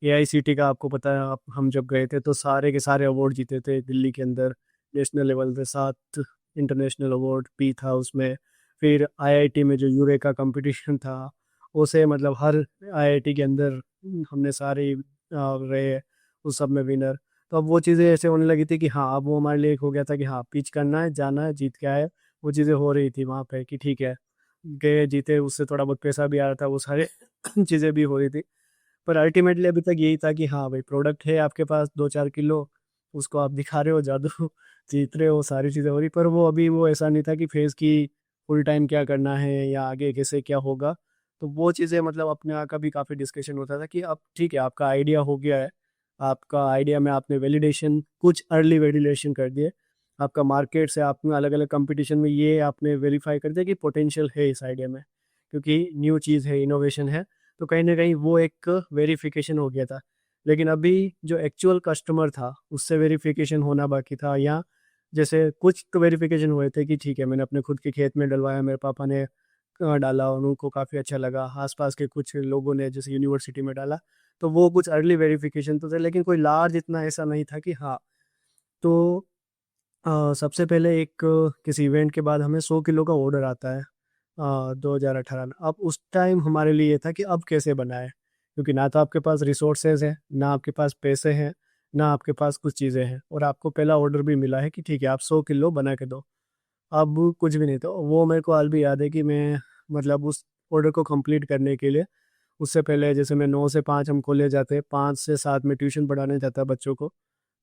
एआईसीटी का आपको पता है, हम जब गए थे तो सारे के सारे अवार्ड जीते थे दिल्ली के अंदर, नेशनल लेवल पे 7 इंटरनेशनल अवार्ड भी था उसमें। फिर आईआईटी में जो यूरेका कंपटीशन था उसे मतलब हर आईआईटी के अंदर हमने सारे रहे उस सब में विनर। तो अब वो चीज़ें ऐसे होने लगी थी कि हाँ अब वो हमारे लिए एक हो गया था कि हाँ पिच करना है, जाना है, जीत के आए। वो चीज़ें हो रही थी वहाँ पे कि ठीक है गए जीते, उससे थोड़ा बहुत पैसा भी आ रहा था, वो सारे चीज़ें भी हो रही थी। पर अल्टीमेटली अभी तक यही था कि हाँ भाई प्रोडक्ट है आपके पास 2-4 किलो, उसको आप दिखा रहे हो जादू जीत रहे हो, सारी चीज़ें हो रही, पर वो अभी वो ऐसा नहीं था कि फेज़ की फुल टाइम क्या करना है या आगे कैसे क्या होगा। तो वो चीज़ें मतलब अपने यहाँ का भी काफ़ी डिस्कशन होता था कि अब ठीक है आपका आइडिया हो गया है, आपका आइडिया में आपने वैलिडेशन, कुछ अर्ली वैलिडेशन कर दिए, आपका मार्केट से आपने अलग अलग कंपटीशन में ये आपने वेरीफाई कर दिया कि पोटेंशियल है इस आइडिया में, क्योंकि न्यू चीज़ है, इनोवेशन है, तो कहीं ना कहीं वो एक वेरिफिकेशन हो गया था। लेकिन अभी जो एक्चुअल कस्टमर था उससे वेरिफिकेशन होना बाकी था, या जैसे कुछ तो वेरिफिकेशन हुए थे कि ठीक है मैंने अपने खुद के खेत में डलवाया, मेरे पापा ने डाला और उनको काफ़ी अच्छा लगा, आसपास के कुछ लोगों ने जैसे यूनिवर्सिटी में डाला, तो वो कुछ अर्ली वेरिफिकेशन तो थे, लेकिन कोई लार्ज इतना ऐसा नहीं था कि हाँ। तो सबसे पहले एक किसी इवेंट के बाद हमें 100 किलो का ऑर्डर आता है 2018 में। अब उस टाइम हमारे लिए ये था कि अब कैसे बनाए, क्योंकि ना तो आपके पास रिसोर्सेज हैं, ना आपके पास पैसे हैं, ना आपके पास कुछ चीज़ें हैं, और आपको पहला ऑर्डर भी मिला है कि ठीक है आप 100 किलो बना के दो। अब कुछ भी नहीं, तो वो मेरे को आज भी याद है कि मैं मतलब उस ऑर्डर को कंप्लीट करने के लिए उससे पहले जैसे मैं 9 से 5 हम कॉलेज जाते, 5 से 7 में ट्यूशन पढ़ाने जाता बच्चों को,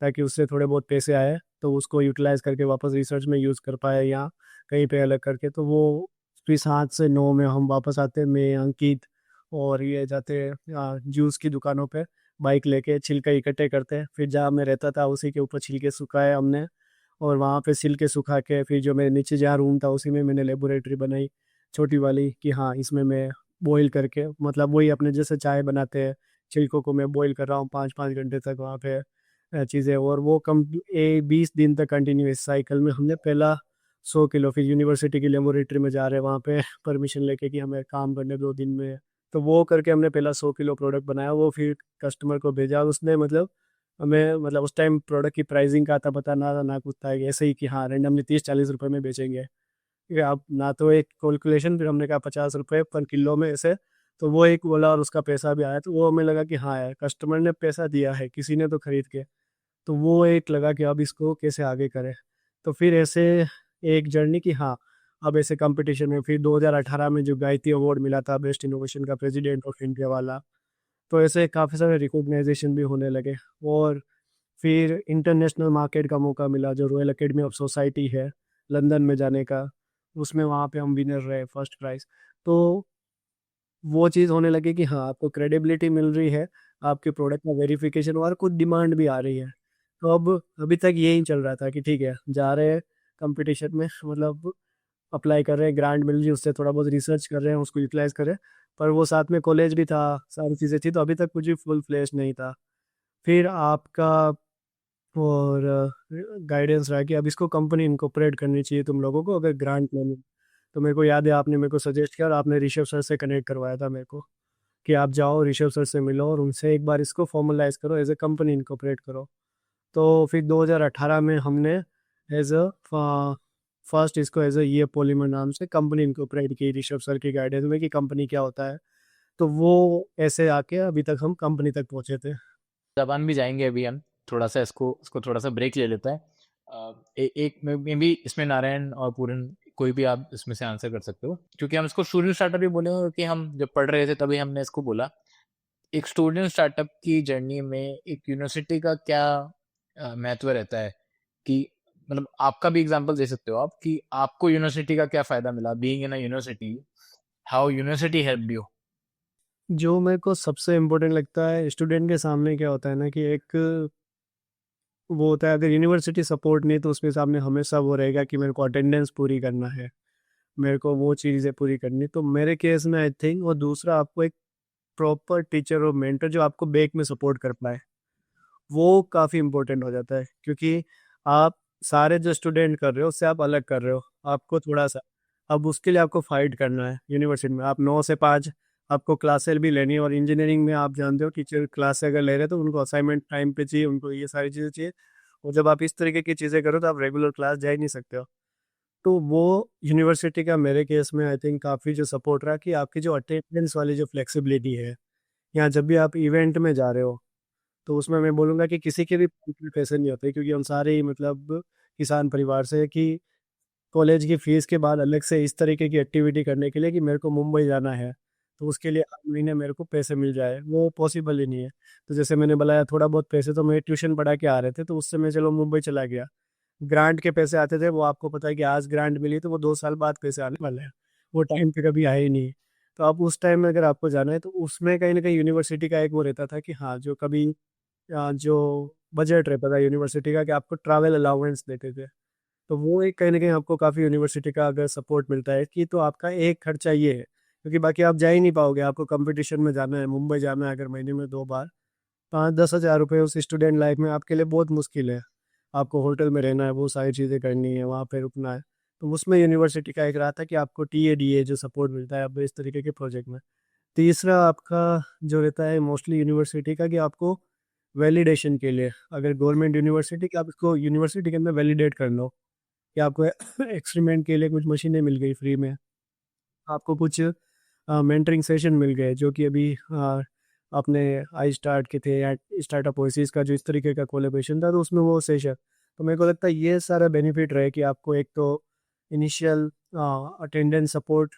ताकि उससे थोड़े बहुत पैसे आए तो उसको यूटिलाइज करके वापस रिसर्च में यूज़ कर पाए या कहीं पे अलग करके। तो वो फिर 7 से 9 में हम वापस आते, मैं अंकित और ये जाते जूस की दुकानों पे बाइक लेके छिलका इकट्ठे करते, फिर जहाँ मैं रहता था उसी के ऊपर छिलके सुखाए हमने, और वहाँ पे सिल के सुखा के फिर जो मेरे नीचे जहाँ रूम था उसी में मैंने लेबोरेटरी बनाई छोटी वाली कि हाँ इसमें मैं बॉईल करके मतलब वही अपने जैसे चाय बनाते हैं छिलकों को मैं बॉईल कर रहा हूँ 5-5 घंटे तक वहाँ पे चीज़ें और वो 20 दिन तक कंटिन्यू इस साइकिल में हमने पहला 100 किलो फिर यूनिवर्सिटी की लेबोरेटरी में जा रहे हैं वहाँ पे परमिशन लेके कि हमें काम करने 2 दिन में तो वो करके हमने पहला 100 किलो प्रोडक्ट बनाया वो फिर कस्टमर को भेजा और उसने मतलब हमें मतलब उस टाइम प्रोडक्ट की प्राइसिंग का था पता ना कुछ था ऐसे ही कि हाँ रैंडमली 30-40 रुपए में बेचेंगे ठीक है अब ना तो एक कैलकुलेशन फिर हमने कहा 50 रुपए पर किलो में ऐसे तो वो एक बोला और उसका पैसा भी आया तो वो हमें लगा कि हाँ यार कस्टमर ने पैसा दिया है किसी ने तो खरीद के तो वो एक लगा कि अब इसको कैसे आगे करें तो फिर ऐसे एक जर्नी की हाँ अब ऐसे कंपटीशन में फिर 2018 में जो गायत्री अवार्ड मिला था बेस्ट इनोवेशन का प्रेसिडेंट ऑफ इंडिया वाला तो ऐसे काफ़ी सारे रिकॉग्नाइजेशन भी होने लगे और फिर इंटरनेशनल मार्केट का मौका मिला जो रॉयल एकेडमी ऑफ सोसाइटी है लंदन में जाने का उसमें वहाँ पे हम विनर रहे फर्स्ट प्राइज तो वो चीज़ होने लगी कि हाँ आपको क्रेडिबिलिटी मिल रही है आपके प्रोडक्ट का वेरिफिकेशन और कुछ डिमांड भी आ रही है तो अब अभी तक यही चल रहा था कि ठीक है जा रहे हैं कंपटीशन में मतलब अप्लाई कर रहे हैं ग्रांट मिल रही है उससे थोड़ा बहुत रिसर्च कर रहे हैं उसको यूटिलाइज कर रहे हैं पर वो साथ में कॉलेज भी था सारी चीज़ें थी तो अभी तक कुछ भी फुल फ्लेश नहीं था फिर आपका और गाइडेंस रहा कि अब इसको कंपनी इनकॉर्पोरेट करनी चाहिए तुम लोगों को अगर ग्रांट लेनी तो मेरे को याद है आपने मेरे को सजेस्ट किया और आपने ऋषभ सर से कनेक्ट करवाया था मेरे को कि आप जाओ ऋषभ सर से मिलो और उनसे एक बार इसको फॉर्मलाइज करो एज ए कंपनी इनकॉर्पोरेट करो तो फिर 2018 में हमने एज अ फर्स्ट इसको एज अ ये पॉलीमर नाम से कंपनी इनकॉर्पोरेट की ऋषभ सर की गाइडेंस में कि कंपनी क्या होता है तो वो ऐसे आके अभी तक हम कंपनी तक पहुंचे थे जापान भी जाएंगे अभी हम थोड़ा सा इसको थोड़ा सा ब्रेक ले लेते हैं एक मे बी इसमें नारायण और पूरन कोई भी आप इसमें से आंसर कर सकते हो क्योंकि हम इसको स्टूडेंट स्टार्टअप भी बोले क्योंकि हम जब पढ़ रहे थे तभी हमने इसको बोला एक स्टूडेंट स्टार्टअप की जर्नी में एक यूनिवर्सिटी का क्या महत्व रहता है कि मतलब आपका भी एग्जांपल दे सकते हो आप कि आपको यूनिवर्सिटी का क्या फायदा मिला being in a university how university helped you जो मेरे को सबसे इम्पोर्टेंट लगता है स्टूडेंट के सामने क्या होता है ना कि एक वो होता है अगर यूनिवर्सिटी सपोर्ट नहीं तो उसके सामने हमेशा वो रहेगा कि मेरे को अटेंडेंस पूरी करना है मेरे को वो चीज़ें पूरी करनी तो मेरे केस में आई थिंक और दूसरा आपको एक प्रॉपर टीचर और मेंटर जो आपको बैक में सपोर्ट कर पाए वो काफ़ी इम्पोर्टेंट हो जाता है क्योंकि आप सारे जो स्टूडेंट कर रहे हो उससे आप अलग कर रहे हो आपको थोड़ा सा अब उसके लिए आपको फाइट करना है यूनिवर्सिटी में आप 9 से 5 आपको क्लासेस भी लेनी है और इंजीनियरिंग में आप जानते हो टीचर क्लास से अगर ले रहे हो तो उनको असाइनमेंट टाइम पे चाहिए उनको ये सारी चीज़ें चाहिए और जब आप इस तरीके की चीज़ें करो तो आप रेगुलर क्लास जा ही नहीं सकते हो तो वो यूनिवर्सिटी का मेरे केस में आई थिंक काफ़ी जो सपोर्ट रहा कि आपकी जो अटेंडेंस वाली जो फ्लेक्सिबिलिटी है या जब भी आप इवेंट में जा रहे हो तो उसमें मैं बोलूँगा कि किसी के भी पैसे नहीं होते क्योंकि हम सारे ही मतलब किसान परिवार से कि कॉलेज की फीस के बाद अलग से इस तरीके की एक्टिविटी करने के लिए कि मेरे को मुंबई जाना है तो उसके लिए हर महीने मेरे को पैसे मिल जाए वो पॉसिबल ही नहीं है तो जैसे मैंने बताया थोड़ा बहुत पैसे तो मेरे ट्यूशन पढ़ा के आ रहे थे तो उससे मैं चलो मुंबई चला गया ग्रांट के पैसे आते थे वो आपको पता है कि आज ग्रांट मिली तो वो 2 साल बाद पैसे आने वाले हैं वो टाइम पे कभी आए ही नहीं तो आप उस टाइम में अगर आपको जाना है तो उसमें कहीं ना कहीं यूनिवर्सिटी का एक वो रहता था कि हाँ जो कभी जो बजट रहता था यूनिवर्सिटी का कि आपको ट्रैवल अलाउंस देते थे तो वो एक कहीं ना कहीं आपको काफ़ी यूनिवर्सिटी का अगर सपोर्ट मिलता है कि तो आपका एक खर्चा ये है क्योंकि बाकी आप जा ही नहीं पाओगे आपको कंपटीशन में जाना है मुंबई जाना है अगर महीने में 2 बार 5-10 हज़ार रुपये उस स्टूडेंट लाइफ में आपके लिए बहुत मुश्किल है आपको होटल में रहना है वो सारी चीज़ें करनी है वहाँ पे रुकना है तो उसमें यूनिवर्सिटी का एक रहा था कि आपको TADA जो सपोर्ट मिलता है आप इस तरीके के प्रोजेक्ट में तीसरा आपका जो रहता है मोस्टली यूनिवर्सिटी का कि आपको वैलिडेशन के लिए अगर गवर्नमेंट यूनिवर्सिटी कि आप इसको यूनिवर्सिटी के अंदर वैलिडेट कर लो कि आपको एक्सपेरिमेंट के लिए कुछ मशीनें मिल गई फ्री में आपको कुछ मेंटरिंग सेशन मिल गए जो कि अभी अपने आई स्टार्ट के थे या स्टार्टअप ओएसिस का जो इस तरीके का कोलेब्रेशन था तो उसमें वो सेशन तो मेरे को लगता है ये सारा बेनिफिट रहे कि आपको एक तो इनिशियल अटेंडेंस सपोर्ट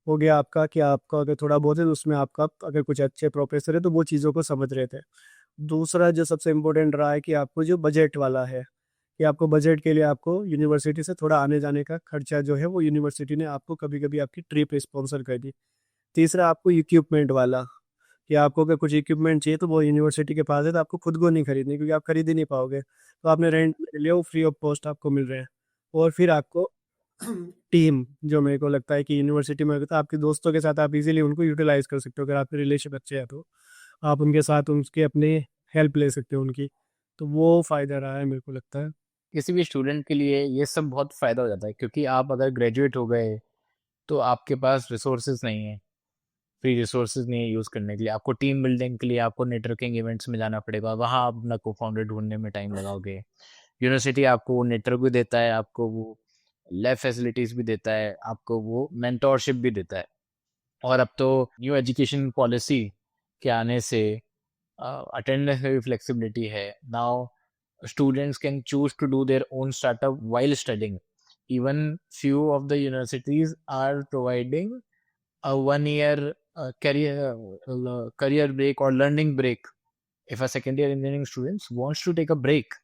हो गया आपका कि आपका अगर थोड़ा बहुत है तो उसमें आपका अगर कुछ अच्छे प्रोफेसर है तो वो चीज़ों को समझ रहे थे दूसरा जो सबसे इम्पोर्टेंट रहा है कि आपको जो बजट वाला है कि आपको बजट के लिए आपको यूनिवर्सिटी से थोड़ा आने जाने का खर्चा जो है वो यूनिवर्सिटी ने आपको कभी कभी आपकी ट्रिप स्पॉन्सर कर दी तीसरा आपको इक्विपमेंट वाला कि आपको अगर कुछ इक्विपमेंट चाहिए तो वो यूनिवर्सिटी के पास है, तो आपको खुद को नहीं खरीदनी, क्योंकि आप खरीद ही नहीं पाओगे, तो आपने रेंट ले लिया, वो फ्री ऑफ कॉस्ट आपको मिल रहे हैं। और फिर आपको टीम, जो मेरे को लगता है कि यूनिवर्सिटी में होता है, आपके दोस्तों के साथ आप इजीली उनको यूटिलाइज कर सकते हो, अगर आपके रिलेशन अच्छे हैं तो आप उनके साथ उनके अपने हेल्प ले सकते हो उनकी, तो वो फ़ायदा रहा है मेरे को लगता है। किसी भी स्टूडेंट के लिए ये सब बहुत फ़ायदा हो जाता है, क्योंकि आप अगर ग्रेजुएट हो गए तो आपके पास रिसोर्सेज नहीं है, फ्री रिसोर्सेज नहीं है यूज़ करने के लिए। आपको टीम बिल्डिंग के लिए आपको नेटवर्किंग इवेंट्स में जाना पड़ेगा, वहाँ आप अपना को फाउंडर ढूंढने में टाइम लगाओगे। यूनिवर्सिटी आपको वो नेटवर्क भी देता है, आपको वो लैब फैसिलिटीज़ भी देता है, आपको वो मेंटोरशिप भी देता है। और अब तो न्यू एजुकेशन पॉलिसी के आने से अटेंडेंस में भी फ्लेक्सिबिलिटी है। Now students can choose to do their own startup while studying. Even few of the universities are providing a 1 year career break or learning break. If a second year engineering student wants to take a break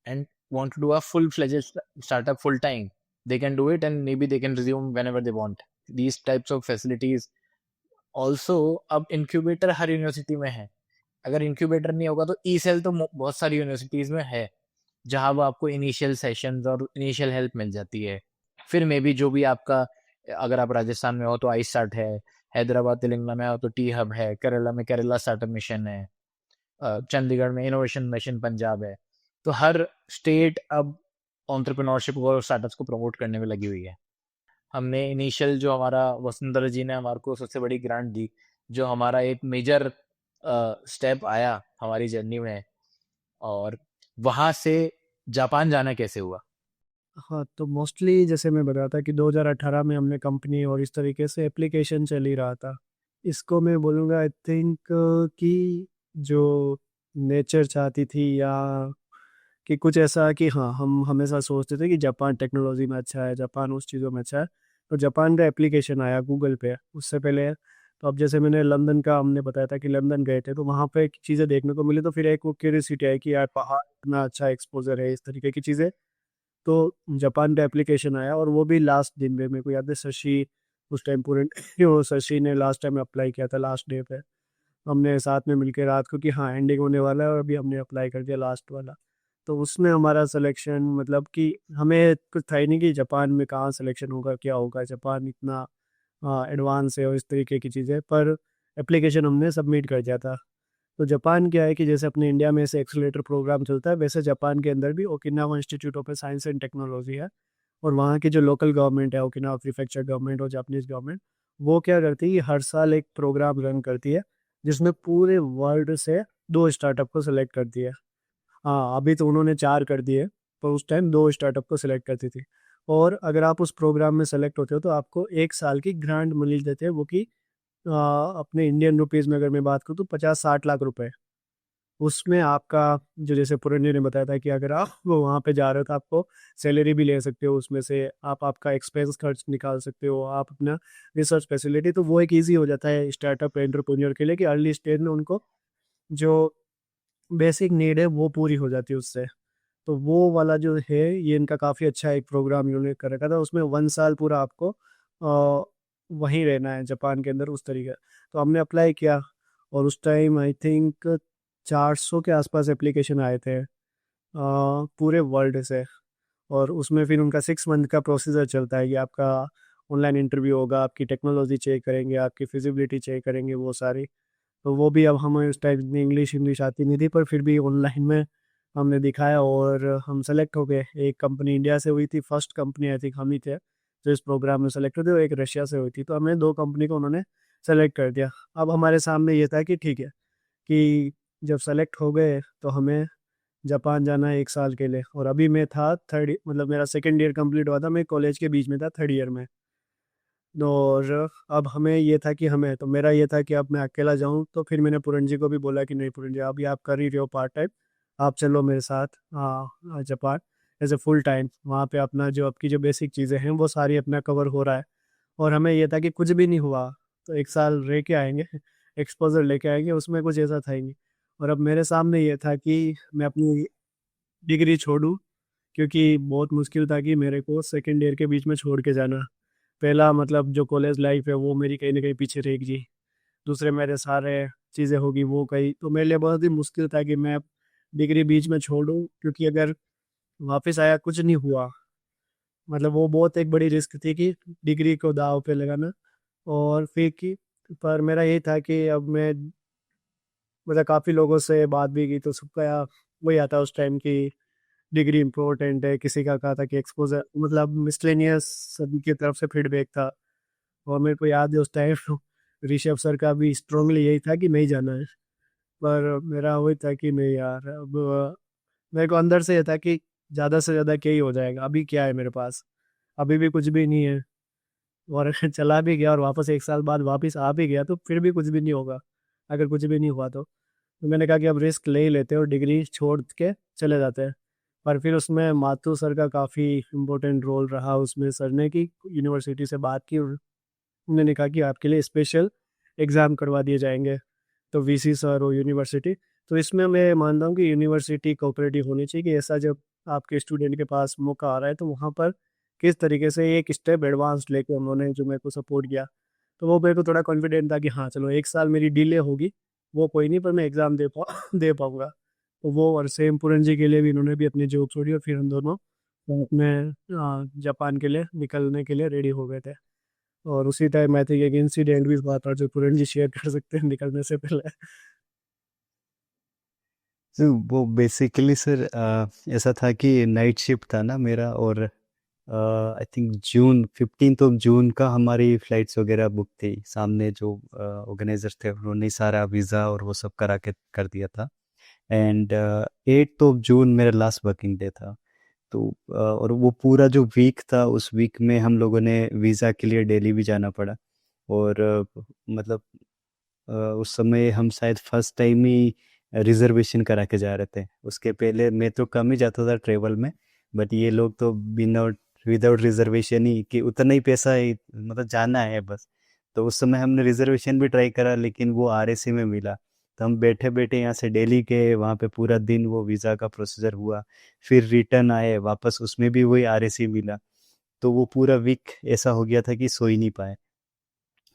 and want to do a full-fledged startup full time, they can do it, and maybe they can resume whenever they want. These types of facilities also, अब incubator हर university में है। अगर incubator नहीं होगा तो E cell तो बहुत सारी यूनिवर्सिटीज़ में है, जहाँ वो आपको इनिशियल सेशंस और इनिशियल हेल्प मिल जाती है। फिर मे बी जो भी आपका, अगर आप राजस्थान में हो तो आई स्टार्ट है, हैदराबाद तेलंगाना में हो तो टी हब है, केरला में केरला स्टार्टअप मिशन है, चंडीगढ़ में इनोवेशन मिशन पंजाब है। तो हर स्टेट अब एंटरप्रेन्योरशिप और स्टार्टअप्स को प्रमोट करने में लगी हुई है। हमने इनिशियल जो हमारा वसुंधरा जी ने हमारे को सबसे बड़ी ग्रांट दी, जो हमारा एक मेजर स्टेप आया हमारी जर्नी में। और वहाँ से जापान जाना कैसे हुआ? हाँ, तो मोस्टली जैसे मैं बता रहा था कि 2018 में हमने कंपनी और इस तरीके से एप्लीकेशन चल ही रहा था। इसको मैं बोलूँगा आई थिंक कि जो नेचर चाहती थी, या कि कुछ ऐसा कि हाँ, हम हमेशा सोचते थे कि जापान टेक्नोलॉजी में अच्छा है, जापान उस चीज़ों में अच्छा है, तो जापान का एप्लीकेशन आया गूगल पे उससे पहले। तो अब जैसे मैंने लंदन का हमने बताया था कि लंदन गए थे, तो वहाँ पे चीज़ें देखने को मिली, तो फिर एक वो क्यूरियोसिटी आई कि यार पहाड़ इतना अच्छा एक्सपोजर है, इस तरीके की चीज़ें। तो जापान का एप्लीकेशन आया, और वो भी लास्ट दिन पे, मेरे को याद है शशि उस टाइम पूरे वो शशि ने लास्ट टाइम अप्लाई किया था लास्ट डे पे, हमने साथ में मिलकर रात को कि हाँ एंडिंग होने वाला है, और अभी हमने अप्लाई कर दिया लास्ट वाला। तो उसमें हमारा सिलेक्शन, मतलब कि हमें कुछ था ही नहीं कि जापान में कहाँ सिलेक्शन होगा, क्या होगा, जापान इतना एडवांस है और इस तरीके की चीज़ें, पर एप्लीकेशन हमने सबमिट कर दिया था। तो जापान क्या है कि जैसे अपने इंडिया में ऐसे एक्सेलेरेटर प्रोग्राम चलता है, वैसे जापान के अंदर भी Okinawa institute of science and technology है, और वहाँ की जो लोकल गवर्नमेंट है, ओकिनावा प्रीफेक्चर गवर्नमेंट और जापानीज गवर्नमेंट, वो क्या करती है कि हर साल एक प्रोग्राम रन करती है, जिसमें पूरे वर्ल्ड से 2 स्टार्टअप को सिलेक्ट करती है। हाँ, अभी तो उन्होंने 4 कर दिए, पर उस टाइम 2 स्टार्टअप को सिलेक्ट करती थी। और अगर आप उस प्रोग्राम में सेलेक्ट होते हो तो आपको 1 साल की ग्रांट मिल देते हैं, वो कि अपने इंडियन रुपीज़ में अगर मैं बात करूँ तो 50-60 लाख रुपए। उसमें आपका, जो जैसे पूरन जी ने बताया था कि अगर आप वो वहाँ पे जा रहे हो तो आपको सैलरी भी ले सकते हो, उसमें से आप आपका एक्सपेंस खर्च निकाल सकते हो, आप अपना रिसर्च फैसिलिटी, तो वो एक ईज़ी हो जाता है स्टार्टअप एंटरप्रेन्योर के लिए कि अर्ली स्टेज में उनको जो बेसिक नीड है वो पूरी हो जाती है उससे। तो वो वाला जो है, ये इनका काफ़ी अच्छा एक प्रोग्राम इन्होंने कर रखा था, उसमें 1 साल पूरा आपको वहीं रहना है जापान के अंदर, उस तरीके। तो हमने अप्लाई किया, और उस टाइम आई थिंक 400 के आसपास एप्लीकेशन आए थे पूरे वर्ल्ड से। और उसमें फिर उनका 6 मंथ का प्रोसीजर चलता है कि आपका ऑनलाइन इंटरव्यू होगा, आपकी टेक्नोलॉजी चेक करेंगे, आपकी फिजिबिलिटी चेक करेंगे, वो सारी। तो वो भी, अब हमें उस टाइम इतनी इंग्लिश आती नहीं थी, पर फिर भी ऑनलाइन में हमने दिखाया और हम सेलेक्ट हो गए। एक कंपनी इंडिया से हुई थी, फर्स्ट कंपनी आई थिंक हम ही थे जो इस प्रोग्राम में सेलेक्ट हुए थे, और एक रशिया से हुई थी, तो हमें 2 कंपनी को उन्होंने सेलेक्ट कर दिया। अब हमारे सामने ये था कि ठीक है, कि जब सेलेक्ट हो गए तो हमें जापान जाना है 1 साल के लिए, और अभी मैं था थर्ड, मतलब मेरा सेकेंड ईयर कंप्लीट हुआ था, मैं कॉलेज के बीच में था, थर्ड ईयर में। और अब हमें ये था कि हमें, तो मेरा ये था कि अब मैं अकेला जाऊं, तो फिर मैंने पूरन जी को भी बोला कि नहीं पूरन जी, अभी आप कर ही रहे हो पार्ट टाइम, आप चलो मेरे साथ Japan as a full time. वहाँ पे अपना जो आपकी जो बेसिक चीज़ें हैं वो सारी अपना कवर हो रहा है। और हमें ये था कि कुछ भी नहीं हुआ तो 1 साल रह के आएंगे, एक्सपोजर लेके आएंगे, उसमें कुछ ऐसा था ही नहीं। और अब मेरे सामने ये था कि मैं अपनी डिग्री छोड़ूं, क्योंकि बहुत मुश्किल था कि मेरे को सेकेंड ईयर के बीच में छोड़ के जाना। पहला मतलब जो कॉलेज लाइफ है वो मेरी कहीं ना कहीं पीछे रहेगी। दूसरे मेरे सारे चीज़ें होगी वो कही, तो मेरे लिए बहुत ही मुश्किल था कि मैं डिग्री बीच में छोड़ूं, क्योंकि अगर वापस आया कुछ नहीं हुआ, मतलब वो बहुत एक बड़ी रिस्क थी कि डिग्री को दाव पे लगाना। और फिर कि पर मेरा यही था कि अब मैं मतलब काफ़ी लोगों से बात भी की, तो सबका वही आता उस टाइम की डिग्री इम्पोर्टेंट है, किसी का कहा था कि एक्सपोजर, मतलब मिसलेनियस सभी की तरफ से फीडबैक था। और मेरे को याद है उस टाइम ऋषभ सर का भी स्ट्रांगली यही था कि नहीं जाना है। पर मेरा वही था कि नहीं यार, अब मेरे को अंदर से ये था कि ज़्यादा से ज़्यादा क्या ही हो जाएगा, अभी क्या है मेरे पास, अभी भी कुछ भी नहीं है। और चला भी गया और वापस एक साल बाद वापस आ भी गया तो फिर भी कुछ भी नहीं होगा, अगर कुछ भी नहीं हुआ तो मैंने कहा कि अब रिस्क ले ही लेते हैं और डिग्री छोड़ के चले जाते हैं। पर फिर उसमें माथुर सर का काफ़ी इम्पोर्टेंट रोल रहा, उसमें सर ने की यूनिवर्सिटी से बात की और उन्होंने कहा कि आपके लिए स्पेशल एग्ज़ाम करवा दिए जाएंगे, तो वीसी सर और यूनिवर्सिटी। तो इसमें मैं मानता हूँ कि यूनिवर्सिटी कोऑपरेटिव होनी चाहिए, कि ऐसा जब आपके स्टूडेंट के पास मौका आ रहा है तो वहाँ पर किस तरीके से एक स्टेप एडवांस लेके उन्होंने जो मेरे को सपोर्ट किया, तो वो मेरे को थोड़ा कॉन्फिडेंट था कि हाँ चलो एक साल मेरी डिले होगी, वो कोई नहीं, पर मैं एग्ज़ाम दे पाऊँगा। तो वो और सेम पूरन जी के लिए भी इन्होंने भी अपनी जॉब छोड़ी और फिर हम दोनों साथ में जापान के लिए निकलने के लिए रेडी हो गए थे। और उसी टाइम आई थिंक एक इंसिडेंट भी हुआ था जो पूरन जी शेयर कर सकते हैं निकलने से पहले। तो वो बेसिकली सर ऐसा था कि नाइट शिफ्ट था ना मेरा, और आई थिंक जून 15 जून का हमारी फ्लाइट्स वगैरह बुक थी। सामने जो ऑर्गेनाइजर थे उन्होंने ही सारा वीज़ा और वो सब करा के कर दिया था। एंड 8 जून मेरा लास्ट वर्किंग डे था। तो और वो पूरा जो वीक था, उस वीक में हम लोगों ने वीज़ा के लिए दिल्ली भी जाना पड़ा। और मतलब उस समय हम शायद फर्स्ट टाइम ही रिजर्वेशन करा के जा रहे थे। उसके पहले मैं तो कम ही जाता था ट्रेवल में, बट ये लोग तो विदाउट विदाउट रिजर्वेशन ही, कि उतना ही पैसा ही, मतलब जाना है बस। तो उस समय हमने रिजर्वेशन भी ट्राई करा, लेकिन वो आरएसी में मिला। तो हम बैठे बैठे यहाँ से दिल्ली के वहाँ पे पूरा दिन वो वीज़ा का प्रोसीजर हुआ। फिर रिटर्न आए वापस, उसमें भी वही आरएसी मिला। तो वो पूरा वीक ऐसा हो गया था कि सो ही नहीं पाए।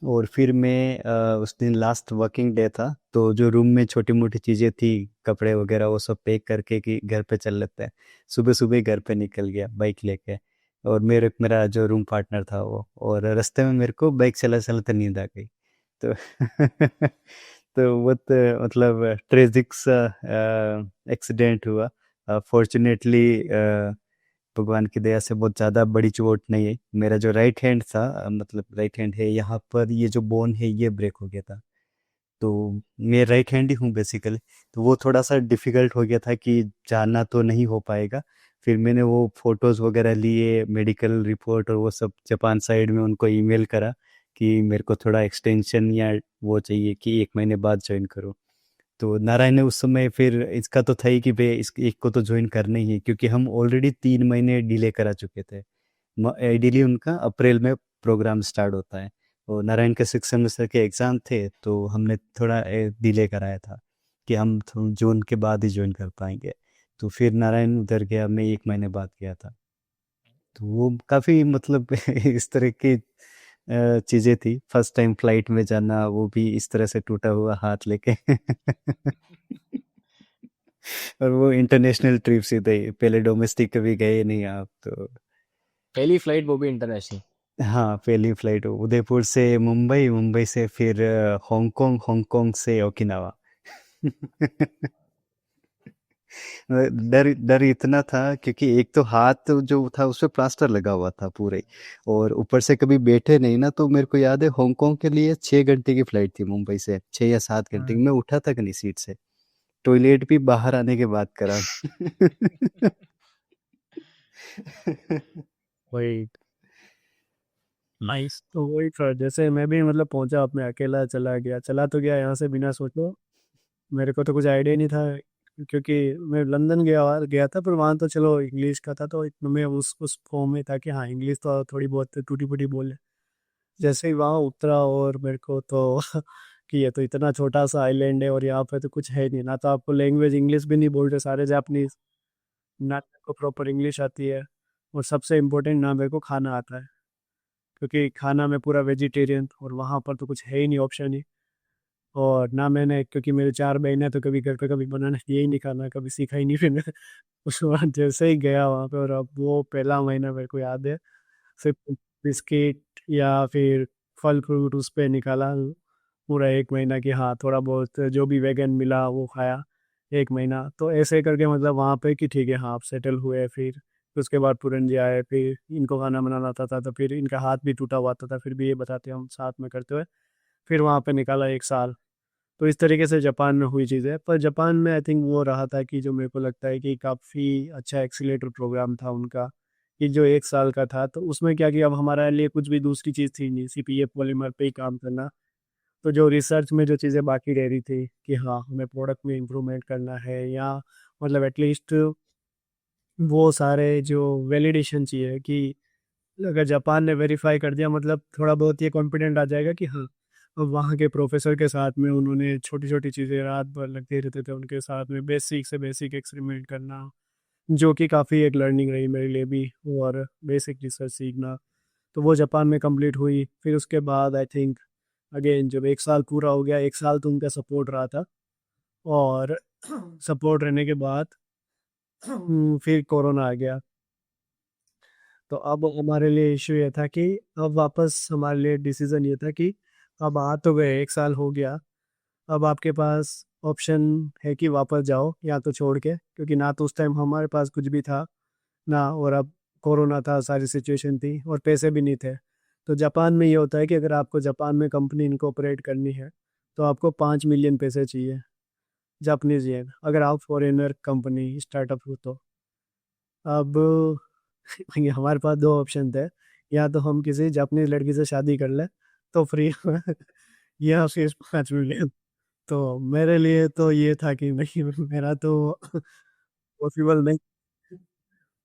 और फिर मैं उस दिन लास्ट वर्किंग डे था, तो जो रूम में छोटी मोटी चीज़ें थी, कपड़े वगैरह, वो सब पैक करके कि घर पे चल लेते हैं। सुबह सुबह ही घर पे निकल गया बाइक लेके। और मेरा जो रूम पार्टनर था वो, और रास्ते में मेरे को बाइक चला चलाते नींद आ गई। तो तो वो तो मतलब ट्रेजिक सा एक्सीडेंट हुआ। फॉर्चुनेटली भगवान की दया से बहुत ज़्यादा बड़ी चोट नहीं है। मेरा जो राइट हैंड था, मतलब राइट हैंड है, यहाँ पर ये जो बोन है ये ब्रेक हो गया था। तो मैं राइट हैंड ही हूँ बेसिकली। तो वो थोड़ा सा डिफ़िकल्ट हो गया था कि जाना तो नहीं हो पाएगा। फिर मैंने वो फ़ोटोज़ वगैरह लिए, मेडिकल रिपोर्ट और वो सब जापान साइड में उनको ईमेल करा कि मेरे को थोड़ा एक्सटेंशन या वो चाहिए कि 1 महीने बाद ज्वाइन करूँ। तो नारायण ने उस समय फिर इसका तो था ही कि भाई इस एक को तो ज्वाइन करना ही है, क्योंकि हम ऑलरेडी 3 महीने डिले करा चुके थे। आइडियली उनका अप्रैल में प्रोग्राम स्टार्ट होता है, और नारायण के 6 सेमेस्टर के एग्ज़ाम थे, तो हमने थोड़ा डिले कराया था कि हम जून के बाद ही ज्वाइन कर पाएंगे। तो फिर नारायण उधर गया, मैं 1 महीने बाद गया था। तो वो काफ़ी मतलब इस तरह की चीज़ें थी। फर्स्ट टाइम फ्लाइट में जाना, वो भी इस तरह से टूटा हुआ हाथ लेके। और वो इंटरनेशनल ट्रिप से थे, पहले डोमेस्टिक कभी गए नहीं आप तो। पहली फ्लाइट वो भी इंटरनेशनल। हाँ, पहली फ्लाइट उदयपुर से मुंबई, मुंबई से फिर हांगकांग, हांगकांग से ओकिनावा। डर डर इतना था क्योंकि एक तो हाथ जो था उस पे प्लास्टर लगा हुआ था पूरे, और ऊपर से कभी बैठे नहीं ना। तो मेरे को याद है हांगकांग के लिए 6 घंटे की फ्लाइट थी मुंबई से, 6 या 7 घंटे की। मैं उठा तक नहीं सीट से, टॉयलेट भी बाहर आने के बाद करा। वही नाइस, तो वही था, जैसे मैं भी मतलब पहुंचा, अपने अकेला चला तो गया यहाँ से बिना सोचो। मेरे को तो कुछ आइडिया नहीं था, क्योंकि मैं लंदन गया था, पर वहाँ तो चलो इंग्लिश का था, तो इतना मैं उस फॉर्म में था कि हाँ इंग्लिश तो थोड़ी बहुत टूटी फूटी बोल ले। जैसे ही वहाँ उतरा और मेरे को तो कि ये तो इतना छोटा सा आइलैंड है और यहाँ पे तो कुछ है नहीं, ना तो आपको लैंग्वेज इंग्लिश भी नहीं बोलते सारे जापानीज, ना मेरे को प्रॉपर इंग्लिश आती है, और सबसे इम्पोर्टेंट ना मेरे को खाना आता है, क्योंकि खाना में पूरा वेजिटेरियन और वहाँ पर तो कुछ है ही नहीं, ऑप्शन ही। और ना मैंने, क्योंकि मेरे 4 बहन हैं तो कभी घर पे कभी बनाना यही नहीं खाना, कभी सीखा ही नहीं फिर मैंने उसके बाद जैसे ही गया वहाँ पे, और अब वो पहला महीना मेरे को याद है, सिर्फ बिस्किट या फिर फल फ्रूट उस पे निकाला पूरा 1 महीना, कि हाँ थोड़ा बहुत जो भी वेगन मिला वो खाया 1 महीना। तो ऐसे करके मतलब वहाँ पे कि ठीक है हाँ आप सेटल हुए। फिर उसके बाद पूरन जी आए, फिर इनको खाना बनाना आता था, तो फिर इनका हाथ भी टूटा हुआ था फिर भी ये बताते हम साथ में करते हुए फिर वहाँ पे निकाला 1 साल। तो इस तरीके से जापान में हुई चीज़ें। पर जापान में आई थिंक वो रहा था कि जो मेरे को लगता है कि काफ़ी अच्छा एक्सीलेटर प्रोग्राम था उनका, कि जो 1 साल का था तो उसमें क्या किया, अब हमारे लिए कुछ भी दूसरी चीज़ थी नहीं, सीपीए पॉलीमर पे ही काम करना। तो जो रिसर्च में जो चीज़ें बाकी रह रही थी कि हाँ हमें प्रोडक्ट में इम्प्रूवमेंट करना है, या मतलब एटलीस्ट वो सारे जो वैलिडेशन चाहिए, कि अगर जापान ने वेरीफाई कर दिया मतलब थोड़ा बहुत ये कॉन्फिडेंट आ जाएगा कि हाँ अब वहाँ के प्रोफेसर के साथ में उन्होंने छोटी छोटी चीज़ें रात भर लगते रहते थे उनके साथ में बेसिक से बेसिक एक्सपेरिमेंट करना, जो कि काफ़ी एक लर्निंग रही मेरे लिए भी, और बेसिक रिसर्च सीखना। तो वो जापान में कंप्लीट हुई। फिर उसके बाद आई थिंक अगेन जब 1 साल पूरा हो गया, 1 साल तो उनका सपोर्ट रहा था, और सपोर्ट रहने के बाद फिर कोरोना आ गया। तो अब हमारे लिए इशू ये था कि अब वापस हमारे लिए डिसीजन ये था कि अब आ तो गए, 1 साल हो गया, अब आपके पास ऑप्शन है कि वापस जाओ या तो छोड़ के, क्योंकि ना तो उस टाइम हमारे पास कुछ भी था ना, और अब कोरोना था, सारी सिचुएशन थी और पैसे भी नहीं थे। तो जापान में ये होता है कि अगर आपको जापान में कंपनी इनकॉर्पोरेट करनी है तो आपको 5 मिलियन पैसे चाहिए, जापानीज येन, अगर आप फॉरेनर कंपनी स्टार्टअप हो तो। अब ये हमारे पास 2 ऑप्शन थे, या तो हम किसी जापानीज लड़की से शादी कर ले तो फ्री या फिर 5 मिलियन। तो मेरे लिए तो ये था कि नहीं मेरा तो पॉसिबल नहीं।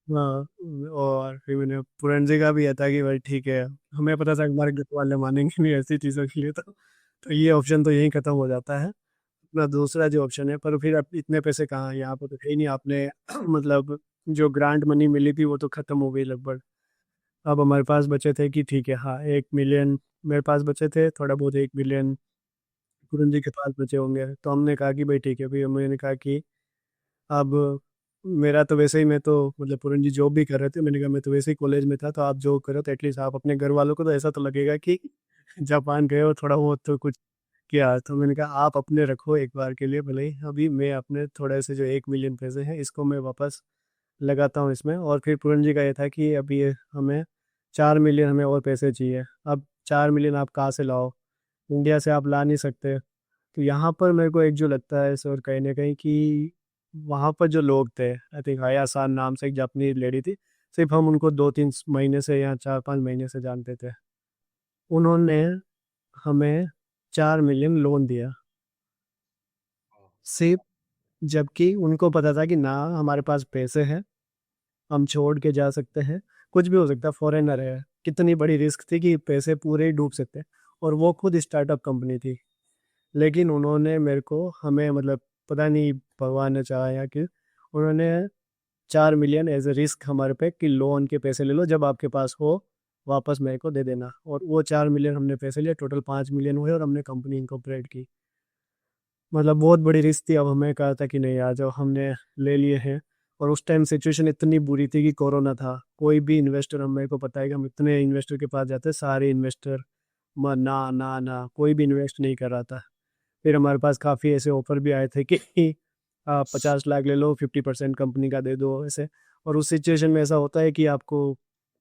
हाँ, और फिर मैंने पुरंजे का भी ये था कि भाई ठीक है, हमें पता था कि हमारे घर वाले मानेंगे नहीं ऐसी चीज़ों के लिए, तो ये ऑप्शन तो यहीं खत्म हो जाता है। अपना दूसरा जो ऑप्शन है, पर फिर अब इतने पैसे कहाँ हैं यहाँ पर, तो है ही नहीं आपने मतलब जो ग्रांट मनी मिली थी वो तो खत्म हो गई लगभग। अब हमारे पास बचे थे कि ठीक है हाँ 1 मिलियन मेरे पास बचे थे, थोड़ा बहुत 1 मिलियन पूरन जी के पास बचे होंगे। तो हमने कहा कि भाई ठीक है, भाई मैंने कहा कि अब मेरा तो वैसे ही, मैं तो मतलब पूरन जी जॉब भी कर रहे थे, मैंने कहा मैं तो वैसे ही कॉलेज में था, तो आप जॉब करो तो एटलीस्ट आप अपने घर वालों को तो ऐसा तो लगेगा कि जापान गए हो थोड़ा बहुत तो कुछ किया। तो मैंने कहा आप अपने रखो एक बार के लिए भले ही, अभी मैं अपने थोड़े से जो 1 मिलियन पैसे हैं इसको मैं वापस लगाता हूँ इसमें। और फिर पूरन जी का ये था कि अभी ये हमें 4 मिलियन हमें और पैसे चाहिए। अब 4 मिलियन आप कहाँ से लाओ, इंडिया से आप ला नहीं सकते। तो यहाँ पर मेरे को एक जो लगता है सर कहीं ना कहीं कि वहाँ पर जो लोग थे, आई थिंक हाया सान नाम से एक जापानी लेडी थी, सिर्फ हम उनको 2-3 महीने से या 4-5 महीने से जानते थे। उन्होंने हमें 4 मिलियन लोन दिया सिर्फ, जबकि उनको पता था कि ना हमारे पास पैसे हैं, हम छोड़ के जा सकते हैं, कुछ भी हो सकता है, फॉरेनर है, कितनी बड़ी रिस्क थी कि पैसे पूरे ही डूब सकते हैं। और वो खुद स्टार्टअप कंपनी थी, लेकिन उन्होंने मेरे को हमें मतलब पता नहीं भगवान ने चाहा या कि उन्होंने 4 मिलियन एज ए रिस्क हमारे पे कि लोन के पैसे ले लो, जब आपके पास हो वापस मेरे को दे देना। और वो 4 मिलियन हमने पैसे लिए, टोटल 5 मिलियन हुए, और हमने कंपनी इनकॉर्पोरेट की। मतलब बहुत बड़ी रिस्क थी। अब हमें कहा था कि नहीं आ जाओ, हमने ले लिए हैं। और उस टाइम सिचुएशन इतनी बुरी थी कि कोरोना था, कोई भी इन्वेस्टर, हम मेरे को पता है कि हम इतने इन्वेस्टर के पास जाते, सारे इन्वेस्टर ना ना ना कोई भी इन्वेस्ट नहीं कर रहा था। फिर हमारे पास काफ़ी ऐसे ऑफर भी आए थे कि आप 50 लाख ले लो, 50% कंपनी का दे दो ऐसे। और उस सिचुएशन में ऐसा होता है कि आपको,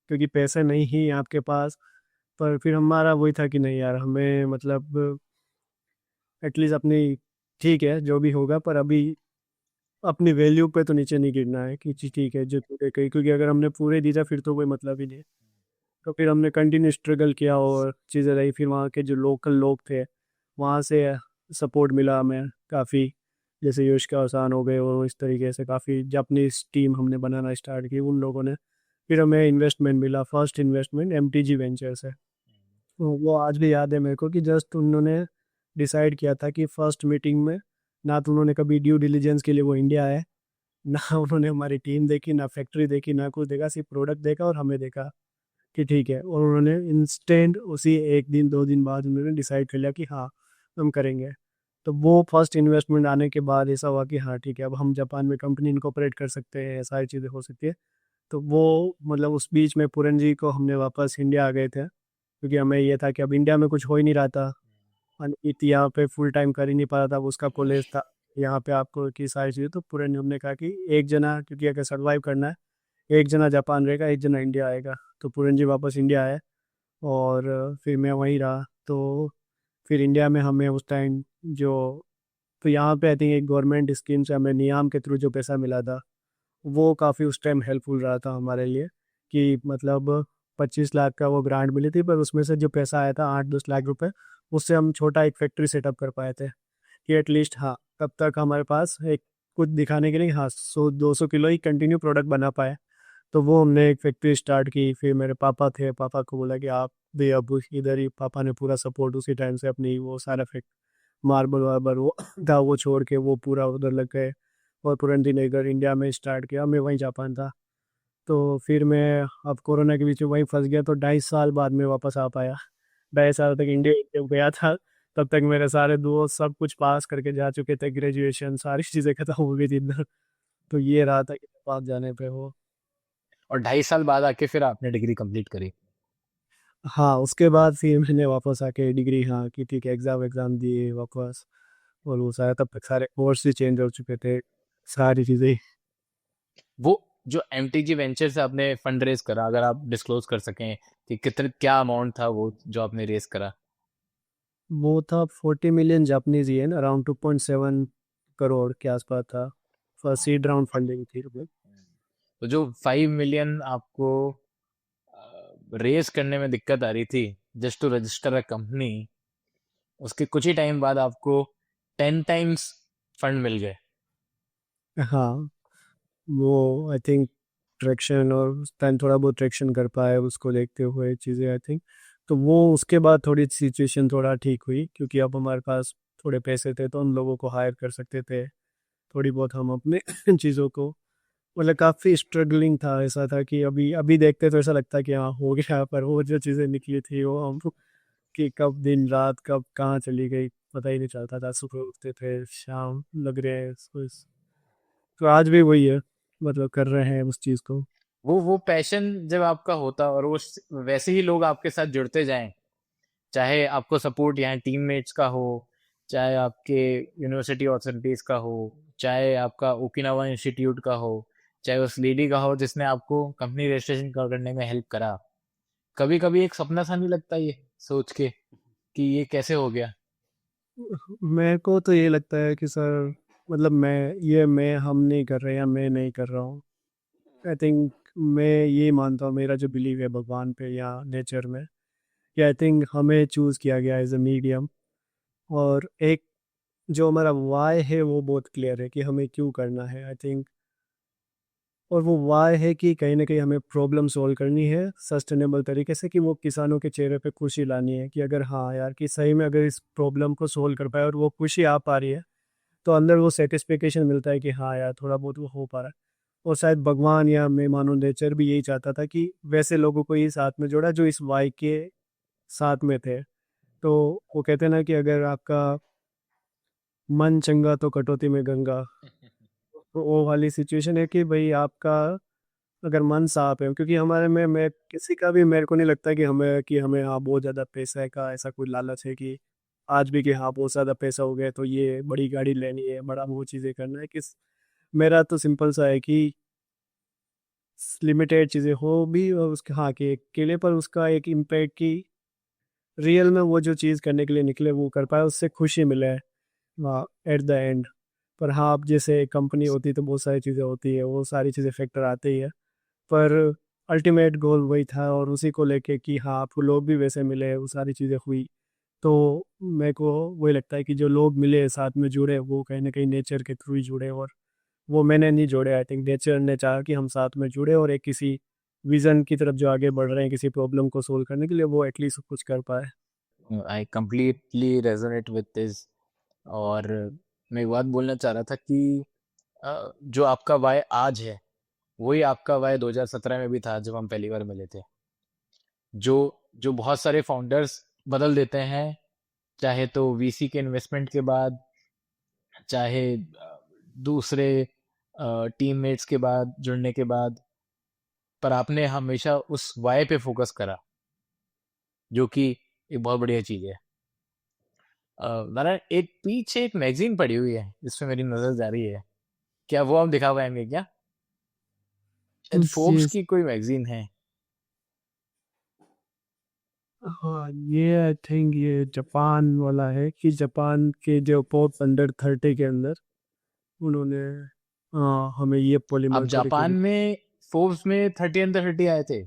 क्योंकि पैसे नहीं ही आपके पास, पर फिर हमारा वही था कि नहीं यार हमें मतलब एटलीस्ट अपनी, ठीक है जो भी होगा पर अभी अपनी वैल्यू पे तो नीचे नहीं गिरना है कि जी ठीक है जो कहीं, क्योंकि अगर हमने पूरे दिया फिर तो कोई मतलब ही नहीं है। तो फिर हमने कंटिन्यू स्ट्रगल किया और चीज़ें रही। फिर वहाँ के जो लोकल लोग थे वहाँ से सपोर्ट मिला हमें काफ़ी, जैसे युष्का का आसान हो गए, और इस तरीके से काफ़ी जापानीज टीम हमने बनाना स्टार्ट की उन लोगों ने। फिर हमें इन्वेस्टमेंट मिला, फर्स्ट इन्वेस्टमेंट एमटीजी वेंचर से। तो वो आज भी याद है मेरे को कि जस्ट उन्होंने डिसाइड किया था कि फर्स्ट मीटिंग में, ना तो उन्होंने कभी ड्यू डिलीजेंस के लिए वो इंडिया आए, ना उन्होंने हमारी टीम देखी, ना फैक्ट्री देखी, ना कुछ देखा, सिर्फ प्रोडक्ट देखा और हमें देखा कि ठीक है। और उन्होंने इंस्टेंट उसी 1 दिन 2 दिन बाद उन्होंने डिसाइड कर लिया कि हाँ हम करेंगे। तो वो फर्स्ट इन्वेस्टमेंट आने के बाद ऐसा हुआ कि हाँ ठीक है, अब हम जापान में कंपनी इनकॉपरेट कर सकते हैं, सारी चीज़ें हो सकती है। तो वो मतलब उस बीच में पूरन जी को हमने वापस इंडिया आ गए थे, क्योंकि हमें ये था कि अब इंडिया में कुछ हो ही नहीं रहा था। अनित यहाँ पे फुल टाइम कर ही नहीं पा रहा था, उसका कॉलेज था यहाँ पे आपको की सारी चीज़ें। तो पूरन जी हमने कहा कि एक जना, क्योंकि अगर सर्वाइव करना है, एक जना जापान रहेगा, एक जना इंडिया आएगा। तो पूरन जी वापस इंडिया आए और फिर मैं वहीं रहा। तो फिर इंडिया में हमें उस टाइम जो, तो यहाँ पे आई थिंक एक गवर्नमेंट स्कीम से हमें नियाम के थ्रू जो पैसा मिला था, वो काफ़ी उस टाइम हेल्पफुल रहा था हमारे लिए। कि मतलब 25 लाख का वो ग्रांट मिली थी, पर उसमें से जो पैसा आया था 8-10 लाख रुपए, उससे हम छोटा एक फैक्ट्री सेटअप कर पाए थे कि एटलीस्ट हाँ तब तक हमारे पास एक कुछ दिखाने के लिए, हाँ 100-200 किलो ही कंटिन्यू प्रोडक्ट बना पाए। तो वो हमने एक फैक्ट्री स्टार्ट की। फिर मेरे पापा थे, पापा को बोला कि आप भी अब इधर ही, पापा ने पूरा सपोर्ट उसी टाइम से अपनी वो सारा मार्बल वार्बल वो था वो छोड़ के वो पूरा उधर लग गए। और तुरंत ही लेकर इंडिया में स्टार्ट किया, मैं वहीं जापान था। तो फिर मैं अब कोरोना के बीच में वहीं फंस गया, तो 2.5 साल बाद में वापस आ पाया। 2.5 साल तक इंडिया जब गया था, तब तक मेरे सारे दोस्त सब कुछ पास करके जा चुके थे, ग्रेजुएशन सारी चीज़ें खत्म हो गई थी इधर। तो ये रहा था कि पास जाने पे हो। और 2.5 साल बाद आके फिर आपने डिग्री कंप्लीट करी। हाँ उसके बाद फिर मैंने वापस आके डिग्री, हाँ की, ठीक है, एग्ज़ाम एग्ज़ाम दिए वापस। और वो सारा तब तक सारे कोर्स ही चेंज हो चुके थे, सारी चीज़ें। वो जो MTG वेंचर से आपने फंड रेज करा, अगर आप डिस्क्लोज कर सकें कि कितने, क्या अमाउंट था वो जो आपने रेज करा। वो था 40 million Japanese yen, around 2.7 crore के आसपास था। फर्स्ट सीड राउंड फंडिंग थी मतलब। तो जो 5 मिलियन आपको रेज करने में दिक्कत आ रही थी just to register a company, उसके कुछ ही टाइम बाद आपको 10 टाइम्स फंड मिल गए। हाँ वो आई थिंक ट्रैक्शन, और उस टाइम थोड़ा बहुत ट्रैक्शन कर पाए उसको देखते हुए चीज़ें आई थिंक। तो वो उसके बाद थोड़ी सिचुएशन थोड़ा ठीक हुई, क्योंकि अब हमारे पास थोड़े पैसे थे तो उन लोगों को हायर कर सकते थे। थोड़ी बहुत हम अपने चीज़ों को, मतलब काफ़ी स्ट्रगलिंग था। ऐसा था कि अभी अभी देखते तो ऐसा लगता है कि हाँ हो गया, पर वो जो चीज़ें निकली थी वो हम, कि कब दिन रात कब कहाँ चली गई पता ही नहीं चलता था। सुबह उठते थे, शाम लग रहे हैं तो आज भी वही है, मतलब कर रहे हैं उस चीज़ को। वो पैशन जब आपका होता और वो वैसे ही लोग आपके साथ जुड़ते जाएं, चाहे आपको सपोर्ट यहाँ टीममेट्स का हो, चाहे आपके यूनिवर्सिटी ऑथोरिटीज का हो, चाहे आपका ओकिनावा इंस्टीट्यूट का हो, चाहे उस लेडी का हो जिसने आपको कंपनी रजिस्ट्रेशन करने में हेल्प करा, कभी कभी एक सपना सा नहीं लगता ये सोच के कि ये कैसे हो गया। मेरे को तो ये लगता है कि सर, मतलब मैं हम नहीं कर रहे, या मैं नहीं कर रहा हूँ। आई थिंक मैं ये मानता हूँ, मेरा जो बिलीव है भगवान पे या नेचर में, कि आई थिंक हमें चूज़ किया गया एज अ मीडियम। और एक जो हमारा वाई है वो बहुत क्लियर है कि हमें क्यों करना है आई थिंक। और वो वाई है कि कहीं ना कहीं हमें प्रॉब्लम सॉल्व करनी है सस्टेनेबल तरीके से, कि वो किसानों के चेहरे पे खुशी लानी है, कि अगर हाँ यार कि सही में अगर इस प्रॉब्लम को सोल्व कर पाए और वो खुशी आ पा रही है, तो अंदर वो सेटिस्फेक्शन मिलता है कि हाँ यार थोड़ा बहुत वो हो पा रहा है। और शायद भगवान या मैं मानो नेचर भी यही चाहता था कि वैसे लोगों को ही साथ में जोड़ा जो इस वाई के साथ में थे। तो वो कहते हैं ना कि अगर आपका मन चंगा तो कटौती में गंगा। तो वो वाली सिचुएशन है कि भाई आपका अगर मन साफ है, क्योंकि हमारे में मैं किसी का भी, मेरे को नहीं लगता कि हमें हाँ बहुत ज़्यादा पैसा का ऐसा कोई लालच है कि आज भी कि हाँ बहुत ज़्यादा पैसा हो गया तो ये बड़ी गाड़ी लेनी है, बड़ा वो चीज़ें करना है। किस मेरा तो सिंपल सा है कि लिमिटेड चीज़ें हो भी, और उसके हाँ कि अकेले पर उसका एक इम्पैक्ट की रियल में वो जो चीज़ करने के लिए निकले वो कर पाए, उससे खुशी मिले एट द एंड। पर हाँ अब जैसे कंपनी होती तो बहुत सारी चीज़ें होती है, वो सारी चीज़ें फैक्टर आते ही है। पर अल्टीमेट गोल वही था, और उसी को लेके कि हाँ आपको लोग भी वैसे मिले, वो सारी चीज़ें हुई। तो मेरे को वही लगता है कि जो लोग मिले साथ में जुड़े, वो कहीं ना कहीं नेचर के थ्रू ही जुड़े। और वो मैंने नहीं जोड़े, आई थिंक नेचर ने चाहा कि हम साथ में जुड़े और एक किसी विज़न की तरफ जो आगे बढ़ रहे हैं किसी प्रॉब्लम को सोल्व करने के लिए, वो एटलीस्ट कुछ कर पाए। I completely resonate with this. और मैं एक बात बोलना चाह रहा था कि जो आपका वाई आज है वही आपका वाई 2017 में भी था जब हम पहली बार मिले थे। जो जो बहुत सारे फाउंडर्स बदल देते हैं, चाहे तो VC के इन्वेस्टमेंट के बाद, चाहे दूसरे टीममेट्स के बाद जुड़ने के बाद, पर आपने हमेशा उस वाई पे फोकस करा, जो कि एक बहुत बढ़िया चीज है। नारायण, एक पीछे एक मैगजीन पड़ी हुई है जिसमें मेरी नजर जा रही है, क्या वो आप दिखा पाएंगे क्या? शायद फोर्ब्स जी की कोई मैगजीन है। हाँ, ये आई थिंक ये जापान वाला है कि जापान के जो पॉप अंडर 30 के अंदर उन्होंने हमें ये पॉलीमर आप को जापान में फोर्ब्स में 30 अंडर 30 आए थे?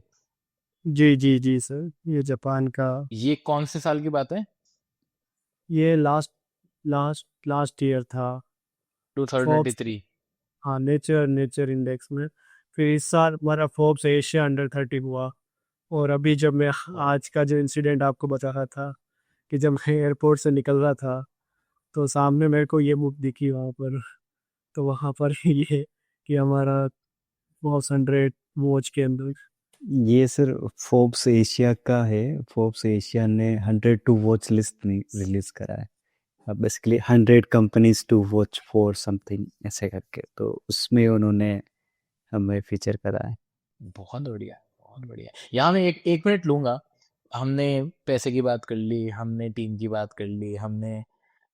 जी जी जी सर, ये जापान का, ये कौन से साल की बात है? ये लास्ट ईयर था फोर्ब्स। 2023? हाँ, नेचर इंडेक्स में। फिर इस साल हमारा फोर्ब्स एशिया अंडर 30 हुआ। और अभी जब मैं आज का जो इंसिडेंट आपको बता रहा था कि जब मैं एयरपोर्ट से निकल रहा था तो सामने मेरे को ये बुक दिखी वहाँ पर। तो वहाँ पर ये कि हमारा बॉस 100 वॉच के अंदर। ये सर फोर्ब्स एशिया का है। फोर्ब्स एशिया ने 100 टू वॉच लिस्ट रिलीज करा है, basically 100 companies to watch for something ऐसे करके, तो उसमें उन्होंने हमें फीचर करा है। बहुत बढ़िया, बहुत बढ़िया। यहाँ मैं एक एक मिनट लूंगा। हमने पैसे की बात कर ली, हमने टीम की बात कर ली, हमने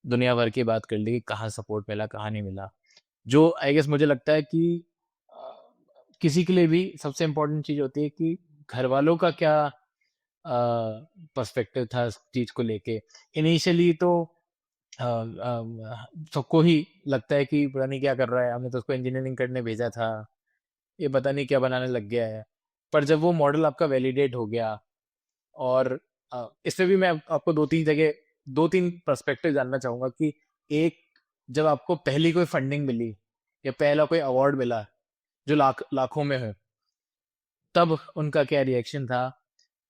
दुनिया भर की बात कर ली कि कहाँ सपोर्ट मिला, कहाँ नहीं मिला। जो आई गेस मुझे लगता है कि अ, किसी के लिए भी सबसे इम्पोर्टेंट चीज होती है कि घर वालों का क्या पर्सपेक्टिव था इस चीज को लेके। इनिशियली तो सबको ही लगता है कि पता नहीं क्या कर रहा है, हमने तो उसको इंजीनियरिंग करने भेजा था, ये पता नहीं क्या बनाने लग गया है। पर जब वो मॉडल आपका वैलिडेट हो गया, और इसमें भी मैं आपको दो तीन पर्सपेक्टिव जानना चाहूंगा कि एक, जब आपको पहली कोई फंडिंग मिली या पहला कोई अवार्ड मिला जो लाखों में है, तब उनका क्या रिएक्शन था?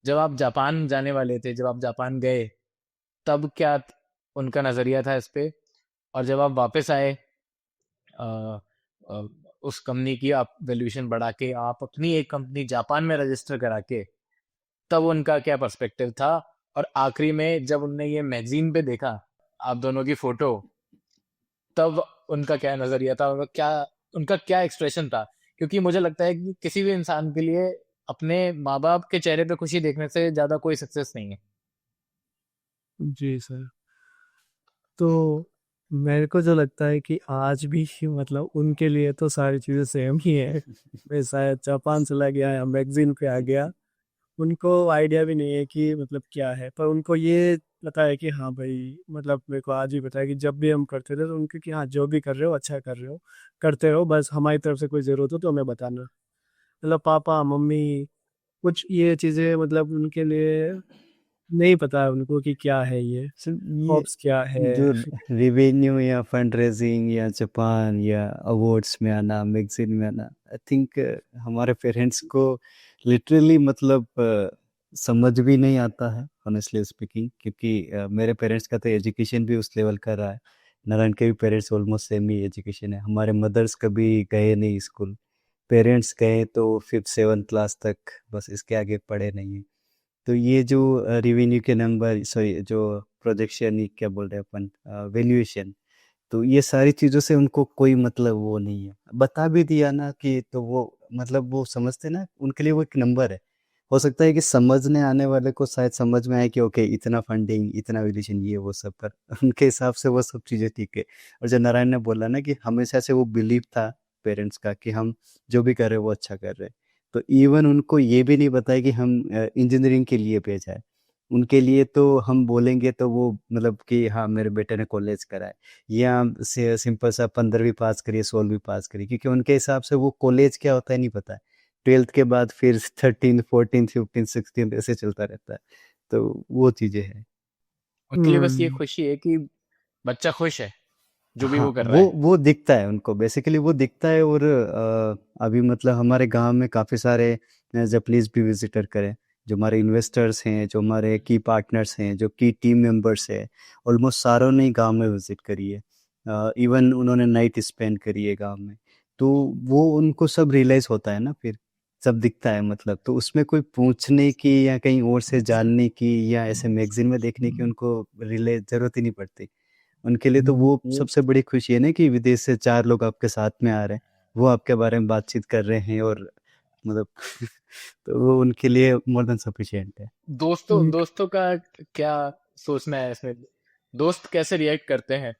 जब आप जापान जाने वाले थे, जब आप जापान गए, तब क्या उनका नजरिया था इस पे? और जब आप वापस आए, अ, अ, उस कंपनी की आप वैल्यूएशन बढ़ा के आप अपनी एक कंपनी जापान में रजिस्टर करा के, तब उनका क्या पर्सपेक्टिव था? और आखिरी में जब उनने ये मैगजीन पे देखा आप दोनों की फोटो, तब उनका क्या नजरिया था, उनका क्या एक्सप्रेशन था? क्योंकि मुझे लगता है कि किसी भी इंसान के लिए अपने माँ बाप के चेहरे पे खुशी देखने से ज्यादा कोई सक्सेस नहीं है। जी सर। तो मेरे को जो लगता है कि आज भी मतलब उनके लिए तो सारी चीज़ें सेम ही है। मैं शायद जापान चला गया या मैगजीन पे आ गया, उनको आइडिया भी नहीं है कि मतलब क्या है, पर उनको ये पता है कि हाँ भाई, मतलब मेरे को आज भी पता है कि जब भी हम करते थे तो उनके कि हाँ जो भी कर रहे हो अच्छा कर रहे हो, करते रहो, बस हमारी तरफ से कोई ज़रूरत हो तो हमें बताना। मतलब पापा मम्मी कुछ ये चीज़ें मतलब उनके लिए नहीं पता है उनको कि क्या है ये सर ये हॉब्स क्या है। जो रिवेन्यू या फंड रेजिंग या जापान या अवार्ड्स में आना, मैगजीन में आना, आई थिंक हमारे पेरेंट्स को लिटरली मतलब समझ भी नहीं आता है, ऑनेस्टली स्पीकिंग, क्योंकि मेरे पेरेंट्स का तो एजुकेशन भी उस लेवल का रहा है। नारायण के भी पेरेंट्स ऑलमोस्ट सेम ही एजुकेशन है। हमारे मदर्स कभी गए नहीं स्कूल, पेरेंट्स गए तो 5th 7th क्लास तक, बस इसके आगे पढ़े नहीं है। तो ये जो रेवेन्यू के नंबर, सॉरी, जो प्रोजेक्शन, क्या बोल रहे हैं अपन, वैल्यूएशन, तो ये सारी चीज़ों से उनको कोई मतलब वो नहीं है। बता भी दिया ना कि तो वो मतलब वो समझते ना, उनके लिए वो एक नंबर है। हो सकता है कि समझने आने वाले को शायद समझ में आए कि ओके इतना फंडिंग, इतना वैल्यूएशन, ये वो सब, पर उनके हिसाब से वो सब चीज़ें ठीक है। और जो नारायण ने बोला ना कि हमेशा से वो बिलीव था पेरेंट्स का कि हम जो भी कर रहे हैं वो अच्छा कर रहे हैं, तो इवन उनको ये भी नहीं बताया कि हम इंजीनियरिंग के लिए भेजा है। उनके लिए तो हम बोलेंगे तो वो मतलब कि हाँ मेरे बेटे ने कॉलेज करा है, या से सिंपल सा 15वीं पास करिए, 16वीं पास करिए, क्योंकि उनके हिसाब से वो कॉलेज क्या होता है नहीं पता है। 12th के बाद फिर 13, 14, 15, 16 ऐसे चलता रहता है। तो वो चीजें हैं। उनके लिए बस ये हम्म। खुशी है कि बच्चा खुश है जो भी हाँ, वो कर रहा है। वो दिखता है उनको, बेसिकली वो दिखता है। और अभी मतलब हमारे गांव में काफ़ी सारे जापानीज भी विजिटर करें, जो हमारे इन्वेस्टर्स हैं, जो हमारे की पार्टनर्स हैं, जो की टीम मेंबर्स हैं, ऑलमोस्ट सारों ने गांव में विजिट करी है। इवन उन्होंने नाइट स्पेंड करी है गांव में। तो वो उनको सब रियलाइज होता है ना, फिर सब दिखता है मतलब। तो उसमें कोई पूछने की या कहीं और से जानने की या ऐसे मैगजीन में देखने की उनको रिले जरूरत ही नहीं पड़ती। उनके लिए तो वो सबसे बड़ी खुशी है ना कि विदेश से 4 लोग आपके साथ में आ रहे हैं, वो आपके बारे में बातचीत कर रहे हैं और मतलब तो वो उनके लिए मोर देन सफिशिएंट है। दोस्तों का क्या सोचना है इसमें? दोस्त कैसे रिएक्ट करते हैं?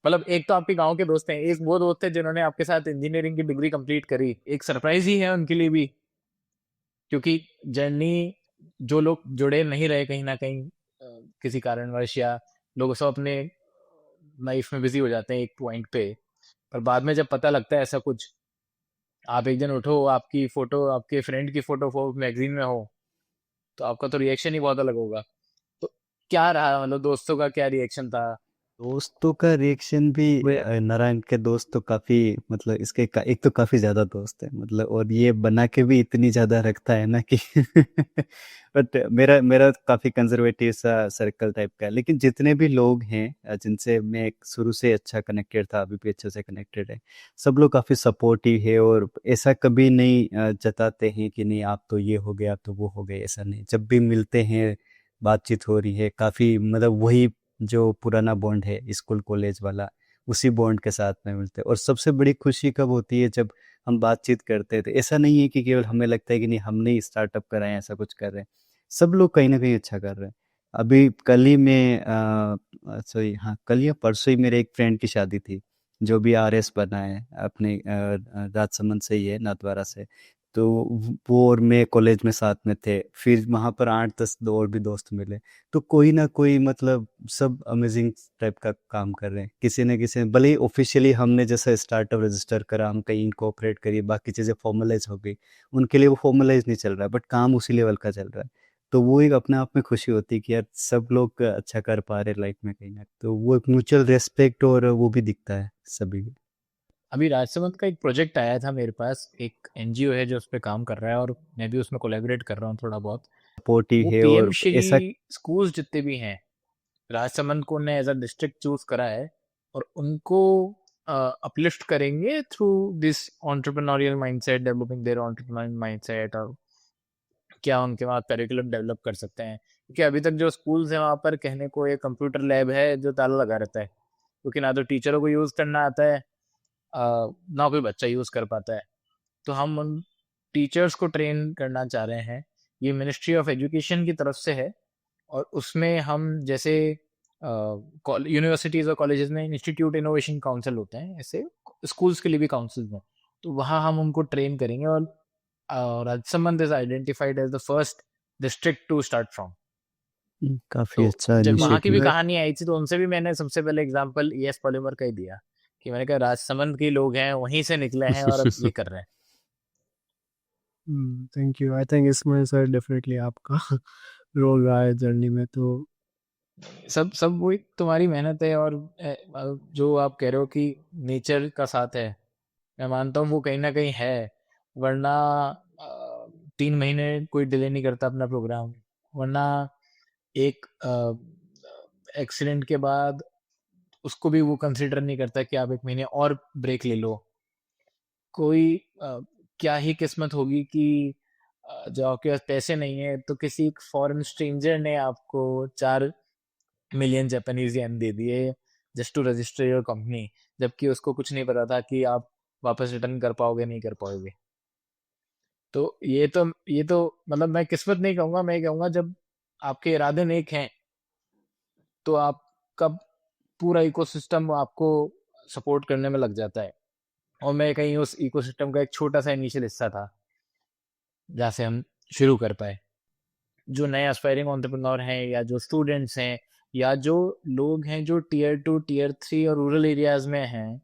मतलब एक तो आपके गांव के दोस्त हैं, एक वो दोस्त है जिन्होंने आपके साथ इंजीनियरिंग की डिग्री कंप्लीट करी, एक सरप्राइज ही है उनके लिए भी, क्योंकि जर्नी जो लोग जुड़े नहीं रहे कहीं ना कहीं किसी कारणवश, या लोग सब अपने लाइफ में बिजी हो जाते हैं एक पॉइंट पे, पर बाद में जब पता लगता है ऐसा कुछ, आप एक दिन उठो आपकी फोटो आपके फ्रेंड की फोटो मैगजीन में हो, तो आपका तो रिएक्शन ही बहुत अलग होगा। तो क्या रहा, मतलब दोस्तों का क्या रिएक्शन था? दोस्तों का रिएक्शन भी नारायण के दोस्त तो काफी मतलब एक तो काफी ज्यादा दोस्त है मतलब, और ये बना के भी इतनी ज्यादा रखता है ना कि बट मेरा मेरा काफी कंजर्वेटिव सा सर्कल टाइप का है, लेकिन जितने भी लोग हैं जिनसे मैं शुरू से अच्छा कनेक्टेड था, अभी भी अच्छे से कनेक्टेड है, सब लोग काफी सपोर्टिव है और ऐसा कभी नहीं जताते हैं कि नहीं आप तो ये हो गए आप तो वो हो गए, ऐसा नहीं। जब भी मिलते हैं बातचीत हो रही है काफी मतलब वही जो पुराना बॉन्ड है स्कूल कॉलेज वाला, उसी बॉन्ड के साथ में मिलते हैं। और सबसे बड़ी खुशी कब होती है जब हम बातचीत करते हैं, तो ऐसा नहीं है कि केवल हमें लगता है कि नहीं हमने ही स्टार्टअप करा है ऐसा कुछ कर रहे हैं, सब लोग कहीं ना कहीं अच्छा कर रहे हैं। अभी कल ही मैं सॉरी हाँ कल या परसों ही मेरे एक फ्रेंड की शादी थी जो भी आरएस बना है अपने राजसमंद से ही है, नाथद्वारा से। तो वो और मैं कॉलेज में साथ में थे, फिर वहाँ पर 8-10 और भी दोस्त मिले। तो कोई ना कोई मतलब सब अमेजिंग टाइप का काम कर रहे हैं, किसी न किसी भले ही ऑफिशियली हमने जैसे स्टार्टअप रजिस्टर करा, हम कहीं इनकॉर्पोरेट करिए, बाकी चीज़ें फॉर्मलाइज हो गई, उनके लिए वो फॉर्मलाइज नहीं चल रहा है बट काम उसी लेवल का चल रहा है। तो वो एक अपने आप में खुशी होती है कि यार सब लोग अच्छा कर पा रहे लाइफ में कहीं ना, तो वो एक म्यूचुअल रेस्पेक्ट और वो भी दिखता है सभी को। अभी राजसमंद का एक प्रोजेक्ट आया था मेरे पास, एक एनजीओ है जो उस पर काम कर रहा है, और मैं भी उसमें कोलैबोरेट कर रहा हूँ थोड़ा बहुत। सपोर्टिव वो है पीएम और ऐसा। श्री स्कूल्स जितने भी हैं, राजसमंद को उन्हें एज अ डिस्ट्रिक्ट चूज करा है, और उनको अपलिफ्ट करेंगे through this entrepreneurial mindset, developing there entrepreneurial mindset, और क्या उनके वहाँ करिकुलम डेवलप कर सकते हैं। क्योंकि अभी तक जो स्कूल्स हैं वहाँ पर कहने को एक कंप्यूटर लैब है जो ताला लगा रहता है, क्योंकि ना तो टीचरों को यूज़ करना आता है, ना कोई बच्चा यूज़ कर पाता है। तो हम उन टीचर्स को ट्रेन करना चाह रहे हैं, ये मिनिस्ट्री ऑफ एजुकेशन की तरफ से है, और उसमें हम जैसे यूनिवर्सिटीज़ और कॉलेजेस में इंस्टीट्यूट इनोवेशन काउंसिल होते हैं, ऐसे स्कूल्स के लिए भी काउंसिल हैं, तो वहाँ हम उनको ट्रेन करेंगे। और Rajsamand is identified as the first district to start from. काफी तो अच्छा जब वहाँ की भी इनिशिएटिव। कहानी आई थी, तो उनसे भी मैंने सबसे पहले एग्जांपल ईएस पॉलीमर का ही दिया, कि मैंने कहा राजसमंद के लोग हैं, वहीं से निकले हैं और अब ये कर रहे हैं। Thank you. आई थिंक इसमें सर डेफिनेटली आपका रोल रहा है जर्नी में। तो सब सब वही तुम्हारी मेहनत है, और जो आप कह रहे हो कि नेचर का साथ है, मैं मानता हूँ वो कहीं ना कहीं है, वरना 3 महीने कोई डिले नहीं करता अपना प्रोग्राम, वरना एक एक्सीडेंट के बाद उसको भी वो कंसिडर नहीं करता कि आप 1 महीने और ब्रेक ले लो। कोई क्या ही किस्मत होगी कि जो आपके पास पैसे नहीं है, तो किसी फॉरेन स्ट्रेंजर ने आपको 4 मिलियन जापानीज येन दे दिए just to register your company, जबकि उसको कुछ नहीं पता था कि आप वापस रिटर्न कर पाओगे नहीं कर पाओगे। तो ये तो मतलब मैं किस्मत नहीं कहूंगा, मैं कहूंगा जब आपके इरादे नेक हैं, तो आपका पूरा इकोसिस्टम आपको सपोर्ट करने में लग जाता है। और मैं कहीं उस इकोसिस्टम का एक छोटा सा इनिशियल हिस्सा था, जहाँ से हम शुरू कर पाए। जो नए एस्पायरिंग एंटरप्रेन्योर हैं, या जो स्टूडेंट्स हैं, या जो लोग हैं जो टियर 2 टियर 3 और रूरल एरियाज में हैं,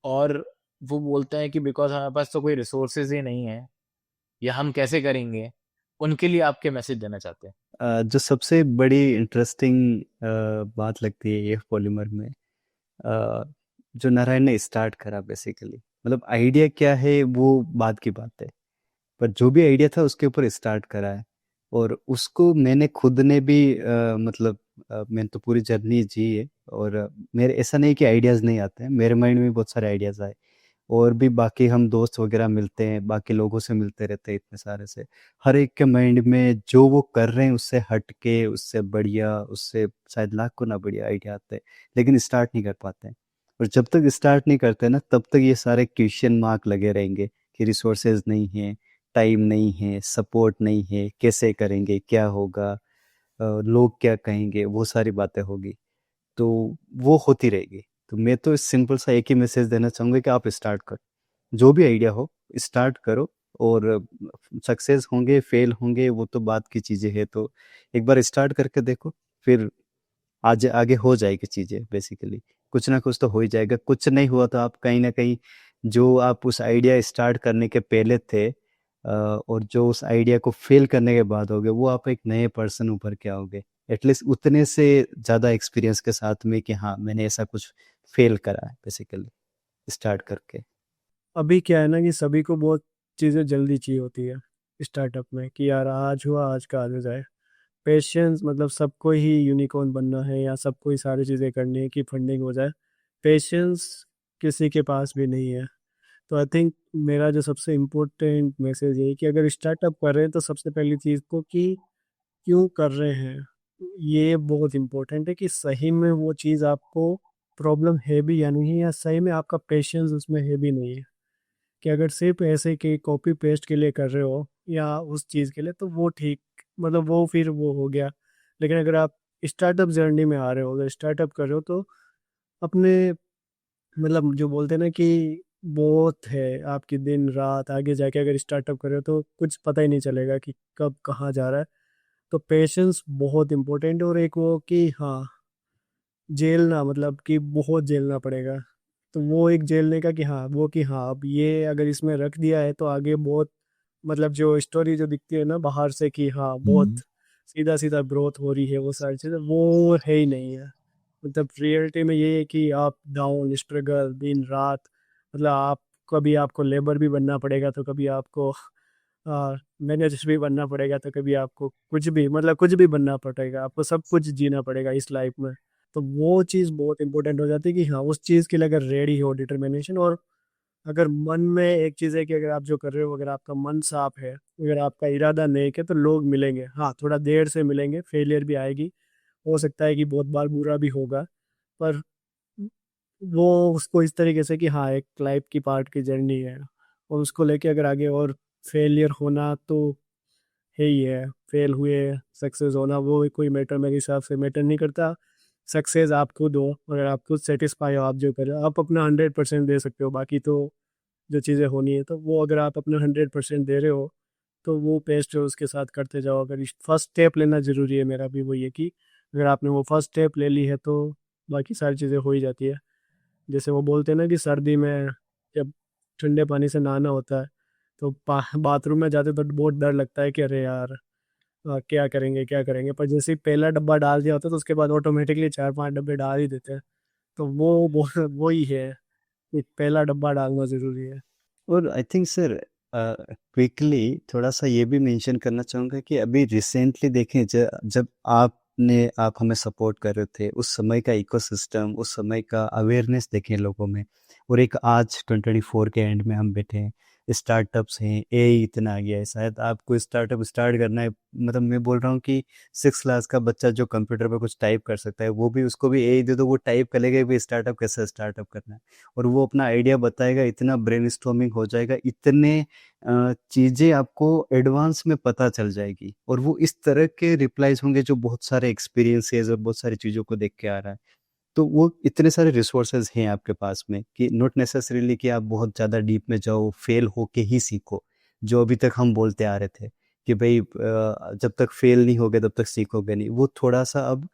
और वो बोलते हैं कि बिकॉज हमारे पास तो कोई रिसोर्सेज ही नहीं है, या हम कैसे करेंगे, उनके लिए आपके मैसेज देना चाहते हैं। जो सबसे बड़ी इंटरेस्टिंग बात लगती है ये पॉलीमर में, अ, जो नारायण ने स्टार्ट करा बेसिकली, मतलब आइडिया क्या है वो बात की बात है, पर जो भी आइडिया था उसके ऊपर स्टार्ट करा है। और उसको मैंने खुद ने भी मतलब मैंने तो पूरी जर्नी जी है, और मेरे ऐसा नहीं कि आइडियाज़ नहीं आते हैं, मेरे माइंड में भी बहुत सारे आइडियाज़ आए, और भी बाकी हम दोस्त वगैरह मिलते हैं, बाकी लोगों से मिलते रहते हैं इतने सारे से। हर एक के माइंड में जो वो कर रहे हैं उससे हट के, उससे बढ़िया, उससे शायद लाख गुना बढ़िया आइडिया आते हैं, लेकिन स्टार्ट नहीं कर पाते हैं। और जब तक स्टार्ट नहीं करते ना, तब तक ये सारे क्वेश्चन मार्क लगे रहेंगे कि रिसोर्सेज नहीं है, टाइम नहीं है, सपोर्ट नहीं है, कैसे करेंगे, क्या होगा, लोग क्या कहेंगे, वो सारी बातें होगी। तो वो होती रहेगी। तो मैं तो सिंपल सा एक ही मैसेज देना चाहूँगा कि आप स्टार्ट करो, जो भी आइडिया हो स्टार्ट करो। और सक्सेस होंगे, फेल होंगे, वो तो बात की चीज़ें है। तो एक बार स्टार्ट करके देखो, फिर आज आगे हो जाएगी चीज़ें। बेसिकली कुछ ना कुछ तो हो ही जाएगा। कुछ नहीं हुआ तो आप कहीं ना कहीं, जो आप उस आइडिया स्टार्ट करने के पहले थे और जो उस आइडिया को फेल करने के बाद होगे, वो आप एक नए पर्सन ऊपर के आओगे, एटलीस्ट उतने से ज़्यादा एक्सपीरियंस के साथ में कि हाँ मैंने ऐसा कुछ फेल करा है बेसिकली स्टार्ट करके। अभी क्या है ना कि सभी को बहुत चीज़ें जल्दी चाहिए होती है स्टार्टअप में, कि यार आज हुआ आज का आज हो जाए। पेशेंस, मतलब सबको ही यूनिकॉर्न बनना है या सबको ही सारी चीज़ें करनी है कि फंडिंग हो जाए। पेशेंस किसी के पास भी नहीं है। तो आई थिंक मेरा जो सबसे इम्पोर्टेंट मैसेज ये है कि अगर स्टार्टअप कर रहे हैं तो सबसे पहली चीज़ को कि क्यों कर रहे हैं, ये बहुत इम्पोर्टेंट है कि सही में वो चीज़ आपको प्रॉब्लम है भी या नहीं है, या सही में आपका पेशेंस उसमें है भी नहीं है। कि अगर सिर्फ ऐसे कि कॉपी पेस्ट के लिए कर रहे हो या उस चीज़ के लिए, तो वो ठीक, मतलब वो फिर वो हो गया। लेकिन अगर आप स्टार्टअप जर्नी में आ रहे हो, अगर स्टार्टअप कर रहे हो, तो अपने, मतलब जो बोलते हैं ना कि बहुत है आपकी दिन रात, आगे जाके अगर स्टार्टअप कर रहे हो तो कुछ पता ही नहीं चलेगा कि कब कहाँ जा रहा है। तो पेशेंस बहुत इंपॉर्टेंट है। और एक वो कि हाँ, झेलना, मतलब कि बहुत झेलना पड़ेगा। तो वो एक झेलने का कि हाँ, वो कि हाँ अब ये अगर इसमें रख दिया है तो आगे बहुत, मतलब जो स्टोरी जो दिखती है ना बाहर से कि हाँ बहुत सीधा सीधा ग्रोथ हो रही है, वो सारी चीज़ें वो है ही नहीं है। मतलब रियलिटी में ये है कि आप डाउन, स्ट्रगल, दिन रात, मतलब आप कभी आपको लेबर भी बनना पड़ेगा, तो कभी आपको मैनेजर भी बनना पड़ेगा, तो कभी आपको कुछ भी, मतलब कुछ भी बनना पड़ेगा, आपको सब कुछ जीना पड़ेगा इस लाइफ में। तो वो चीज़ बहुत इंपॉर्टेंट हो जाती है कि हाँ उस चीज़ के लिए अगर रेडी हो, डिटर्मिनेशन, और अगर मन में एक चीज़ है कि अगर आप जो कर रहे हो, अगर आपका मन साफ है, अगर आपका इरादा नेक है, तो लोग मिलेंगे। हाँ थोड़ा देर से मिलेंगे, फेलियर भी आएगी, हो सकता है कि बहुत बार बुरा भी होगा, पर वो उसको इस तरीके से कि हाँ एक लाइफ की पार्ट की जर्नी है, और उसको लेके अगर आगे, और फेलियर होना तो है ही है, फेल हुए, सक्सेस होना वो कोई मैटर मेरे हिसाब से मैटर नहीं करता। सक्सेस आप खुद हो, अगर आप खुद सेटिस्फाई हो, आप जो कर रहे हो आप अपना 100% दे सकते हो। बाकी तो जो चीज़ें होनी है, तो वो अगर आप अपना 100% दे रहे हो, तो वो पेस्ट है उसके साथ करते जाओ। अगर फर्स्ट स्टेप लेना ज़रूरी है, मेरा भी वही है कि अगर आपने वो फर्स्ट स्टेप ले ली है तो बाकी सारी चीज़ें हो ही जाती है। जैसे वो बोलते हैं ना कि सर्दी में जब ठंडे पानी से नहाना होता है, तो बाथरूम में जाते तो बहुत डर लगता है कि अरे यार क्या करेंगे क्या करेंगे, पर जैसे ही पहला डब्बा डाल दिया होता है तो उसके बाद ऑटोमेटिकली 4-5 डब्बे डाल ही देते हैं। तो वो ही है कि पहला डब्बा डालना ज़रूरी है। और आई थिंक सर, क्विकली थोड़ा सा ये भी मेंशन करना चाहूँगा कि अभी रिसेंटली देखें, जब आप हमें सपोर्ट कर रहे थे, उस समय का इकोसिस्टम, उस समय का अवेयरनेस देखें लोगों में, और एक आज 2024 के एंड में हम बैठे हैं, स्टार्टअप्स हैं, एआई इतना आ गया है। शायद आपको स्टार्टअप स्टार्ट करना है, मतलब मैं बोल रहा हूँ कि 6 क्लास का बच्चा जो कंप्यूटर पर कुछ टाइप कर सकता है, वो भी, उसको भी एआई दे दो, वो टाइप कर लेगा भी स्टार्टअप कैसे स्टार्टअप करना है, और वो अपना आइडिया बताएगा। इतना ब्रेनस्टॉर्मिंग हो जाएगा, इतने चीज़ें आपको एडवांस में पता चल जाएगी, और वो इस तरह के रिप्लाईज होंगे जो बहुत सारे एक्सपीरियंसेस और बहुत सारी चीज़ों को देख के आ रहा है। तो वो इतने सारे रिसोर्सेज हैं आपके पास में कि नॉट नेसेसरीली कि आप बहुत ज़्यादा डीप में जाओ, फेल होके ही सीखो, जो अभी तक हम बोलते आ रहे थे कि भाई जब तक फेल नहीं होगे तब तक सीखोगे नहीं। वो थोड़ा सा अब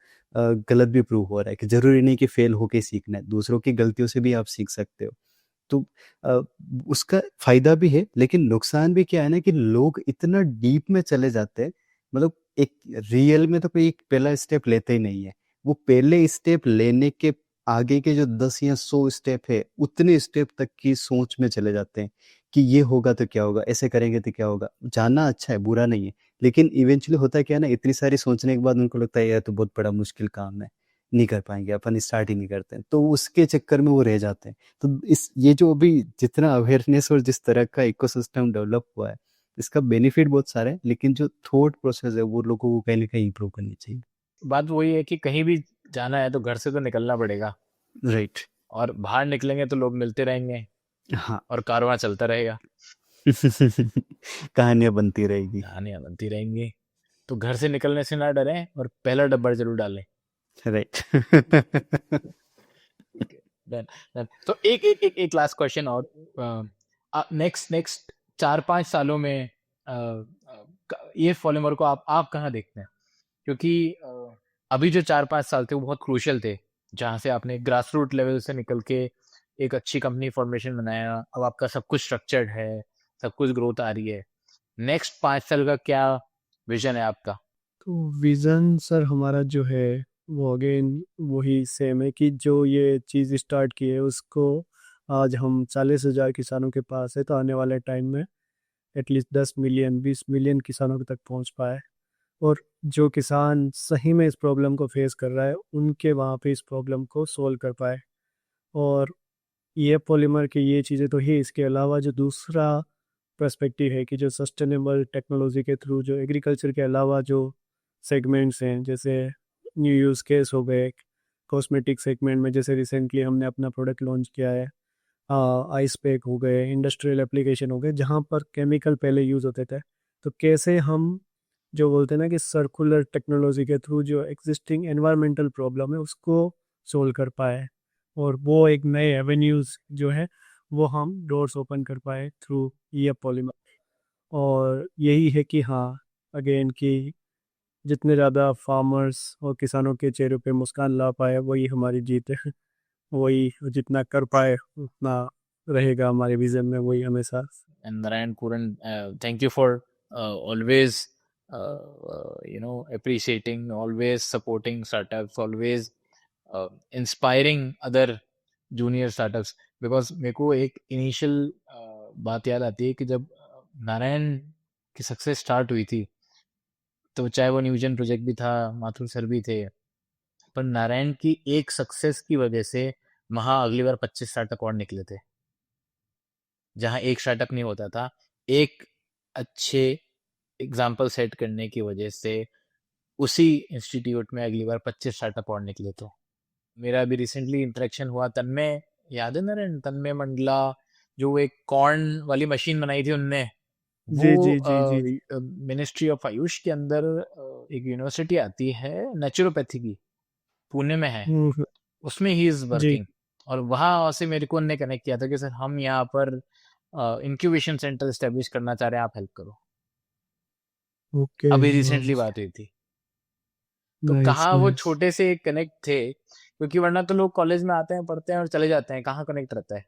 गलत भी प्रूव हो रहा है कि ज़रूरी नहीं कि फेल होके ही सीखना है, दूसरों की गलतियों से भी आप सीख सकते हो। तो अ, उसका फायदा भी है, लेकिन नुकसान भी क्या है ना कि लोग इतना डीप में चले जाते हैं, मतलब एक रियल में तो कोई एक पहला स्टेप लेते ही नहीं है। वो पहले स्टेप लेने के आगे के जो 10 या 100 स्टेप है, उतने स्टेप तक की सोच में चले जाते हैं कि ये होगा तो क्या होगा, ऐसे करेंगे तो क्या होगा। जानना अच्छा है, बुरा नहीं है, लेकिन इवेंचुअली होता क्या है ना, इतनी सारी सोचने के बाद उनको लगता है यार तो बहुत बड़ा मुश्किल काम है, नहीं कर पाएंगे, अपन स्टार्ट ही नहीं करते हैं, तो उसके चक्कर में वो रह जाते हैं। तो इस ये जो अभी जितना अवेयरनेस और जिस तरह का इकोसिस्टम डेवलप हुआ है, इसका बेनिफिट बहुत सारे हैं, लेकिन जो थॉट प्रोसेस है वो लोगों को कहीं ना कहीं इम्प्रूव करनी चाहिए। बात वही है कि कहीं भी जाना है तो घर से तो निकलना पड़ेगा, राइट। और बाहर निकलेंगे तो लोग मिलते रहेंगे हाँ। और कारवां चलता रहेगा, कहानियां बनती रहेगी। कहानियां बनती रहेंगी। तो घर से निकलने से ना डरें और पहला डब्बा जरूर डालें। राइट। Done, done. तो एक लास्ट क्वेश्चन और, नेक्स्ट 4-5 सालों में ये पॉलीमर को आप कहाँ देखते हैं? क्योंकि अभी जो 4-5 साल थे वो बहुत क्रूशियल थे, जहाँ से आपने ग्रास रूट लेवल से निकल के एक अच्छी कंपनी फॉर्मेशन बनाया, अब आपका सब कुछ स्ट्रक्चर्ड है, सब कुछ ग्रोथ आ रही है। नेक्स्ट 5 साल का क्या विजन है आपका? तो विज़न सर हमारा जो है वो अगेन वही सेम है कि जो ये चीज़ स्टार्ट की है उसको आज हम 40,000 किसानों के पास है, तो आने वाले टाइम में एटलीस्ट 10 मिलियन 20 मिलियन किसानों तक पहुंच पाए, और जो किसान सही में इस प्रॉब्लम को फेस कर रहा है उनके वहाँ पे इस प्रॉब्लम को सोल्व कर पाए। और ये पॉलीमर की ये चीज़ें तो ही, इसके अलावा जो दूसरा पर्सपेक्टिव है कि जो सस्टेनेबल टेक्नोलॉजी के थ्रू जो एग्रीकल्चर के अलावा जो सेगमेंट्स हैं, जैसे न्यू यूज़ केस हो गए, कॉस्मेटिक सेगमेंट में जैसे रिसेंटली हमने अपना प्रोडक्ट लॉन्च किया है, आइस पैक हो गए, इंडस्ट्रियल एप्लीकेशन हो गए जहाँ पर केमिकल पहले यूज़ होते थे, तो कैसे हम जो बोलते हैं ना कि सर्कुलर टेक्नोलॉजी के थ्रू जो एग्जिस्टिंग एनवायरमेंटल प्रॉब्लम है उसको सोल्व कर पाए, और वो एक नए एवेन्यूज़ जो है वो हम डोर्स ओपन कर पाए थ्रू ये पॉलीमर। और यही है कि हाँ, अगेन कि जितने ज़्यादा फार्मर्स और किसानों के चेहरे पे मुस्कान ला पाए वही हमारी जीत है। वही जितना कर पाए उतना रहेगा हमारे विजन में, वही हमेशा। And Narayan Puran, thank you for always appreciating, always supporting startups, always inspiring other junior startups. Because मेरे को एक इनिशियल बात याद आती है कि जब नारायण की सक्सेस स्टार्ट हुई थी, तो चाहे वो न्यूजन प्रोजेक्ट भी था, माथुर सर भी थे, पर नारायण की एक सक्सेस की वजह से वहाँ अगली बार 25 स्टार्टअप और निकले थे। जहाँ एक स्टार्टअप नहीं होता था, एक अच्छे एग्जाम्पल सेट करने की वजह से उसी इंस्टीट्यूट में अगली बार 25 स्टार्टअप और निकले। तो मेरा अभी रिसेंटली इंटरेक्शन हुआ, तन्मय याद है नारायण, तन्मय मंडला, जो एक कॉर्न वाली मशीन बनाई थी उनने, जी जी जी वो जी। मिनिस्ट्री ऑफ आयुष के अंदर एक यूनिवर्सिटी आती है नेचुरोपैथी की, पुणे में है, हम्म, उसमें ही इज जी। वर्किंग। और वहां से मेरे को उनने कनेक्ट किया था कि सर हम यहाँ पर इंक्यूबेशन सेंटर एस्टेब्लिश करना चाह रहे हैं, आप हेल्प करो। ओके। अभी रिसेंटली बात हुई थी। तो नाइस कहाँ वो नाइस। छोटे से कनेक्ट थे, क्योंकि वरना तो लोग कॉलेज में आते हैं, पढ़ते हैं और चले जाते हैं, कहाँ कनेक्ट रहता है।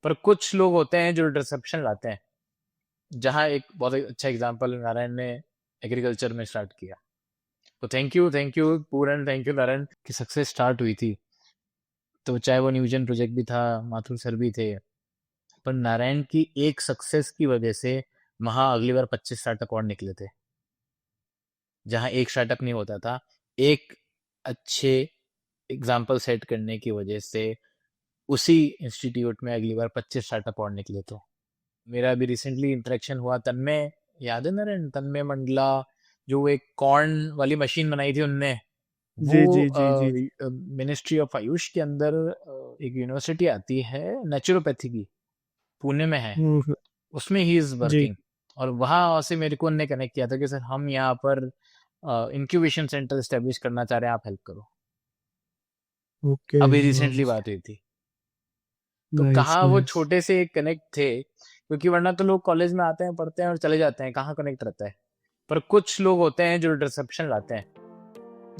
पर कुछ लोग होते हैं जो डिसरप्शन लाते हैं, जहाँ एक बहुत अच्छा एग्जाम्पल नारायण ने एग्रीकल्चर में स्टार्ट किया। तो thank you Puran, thank you Narayan की सक्सेस स्टार्ट हुई थी, तो चाहे वो न्यूजन प्रोजेक्ट भी था, माथुर सर भी थे, पर नारायण की एक सक्सेस की वजह से वहाँ अगली बार 25 स्टार्टअप और निकले थे। जहाँ एक स्टार्टअप नहीं होता था, एक अच्छे एग्जाम्पल सेट करने की वजह से उसी इंस्टीट्यूट में अगली बार 25 स्टार्टअप और निकले। तो मेरा अभी रिसेंटली इंटरेक्शन हुआ, तन्मय याद है नारायण, तन्मय मंडला, जो एक कॉर्न वाली मशीन बनाई थी उनने, जी जी जी जी। वो मिनिस्ट्री ऑफ आयुष के अंदर एक यूनिवर्सिटी आती है नेचुरोपैथी की, पुणे में है, हम्म, उसमें ही इज जी। वर्किंग। और वहां से मेरे को उनने कनेक्ट किया था कि सर हम यहाँ पर इंक्यूबेशन सेंटर एस्टेब्लिश करना चाह रहे हैं, आप हेल्प करो। ओके। अभी रिसेंटली बात हुई थी। तो नाइस कहाँ वो नाइस। छोटे से कनेक्ट थे, क्योंकि वरना तो लोग कॉलेज में आते हैं, पढ़ते हैं और चले जाते हैं, कहाँ कनेक्ट रहता है। पर कुछ लोग होते हैं जो डिसरप्शन लाते हैं,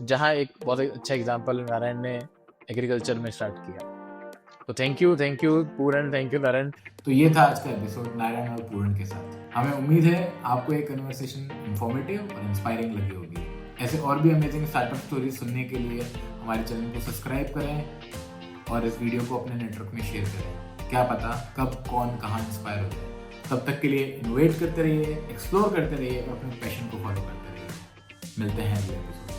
जहाँ एक बहुत अच्छा एग्जाम्पल नारायण ने एग्रीकल्चर में स्टार्ट किया। तो thank you Puran, thank you Narayan. तो ये था आज का एपिसोड नारायण और पूरण के साथ। हमें उम्मीद है आपको ये कन्वर्सेशन इंफॉर्मेटिव और इंस्पायरिंग लगी होगी। ऐसे और भी अमेजिंग स्टार्टअप स्टोरी सुनने के लिए हमारे चैनल को सब्सक्राइब करें और इस वीडियो को अपने नेटवर्क में शेयर करें। क्या पता कब कौन कहाँ इंस्पायर हो जाए। तब तक के लिए इनोवेट करते रहिए, एक्सप्लोर करते रहिए और अपने पैशन को फॉलो करते रहिए। मिलते हैं अगले एपिसोड।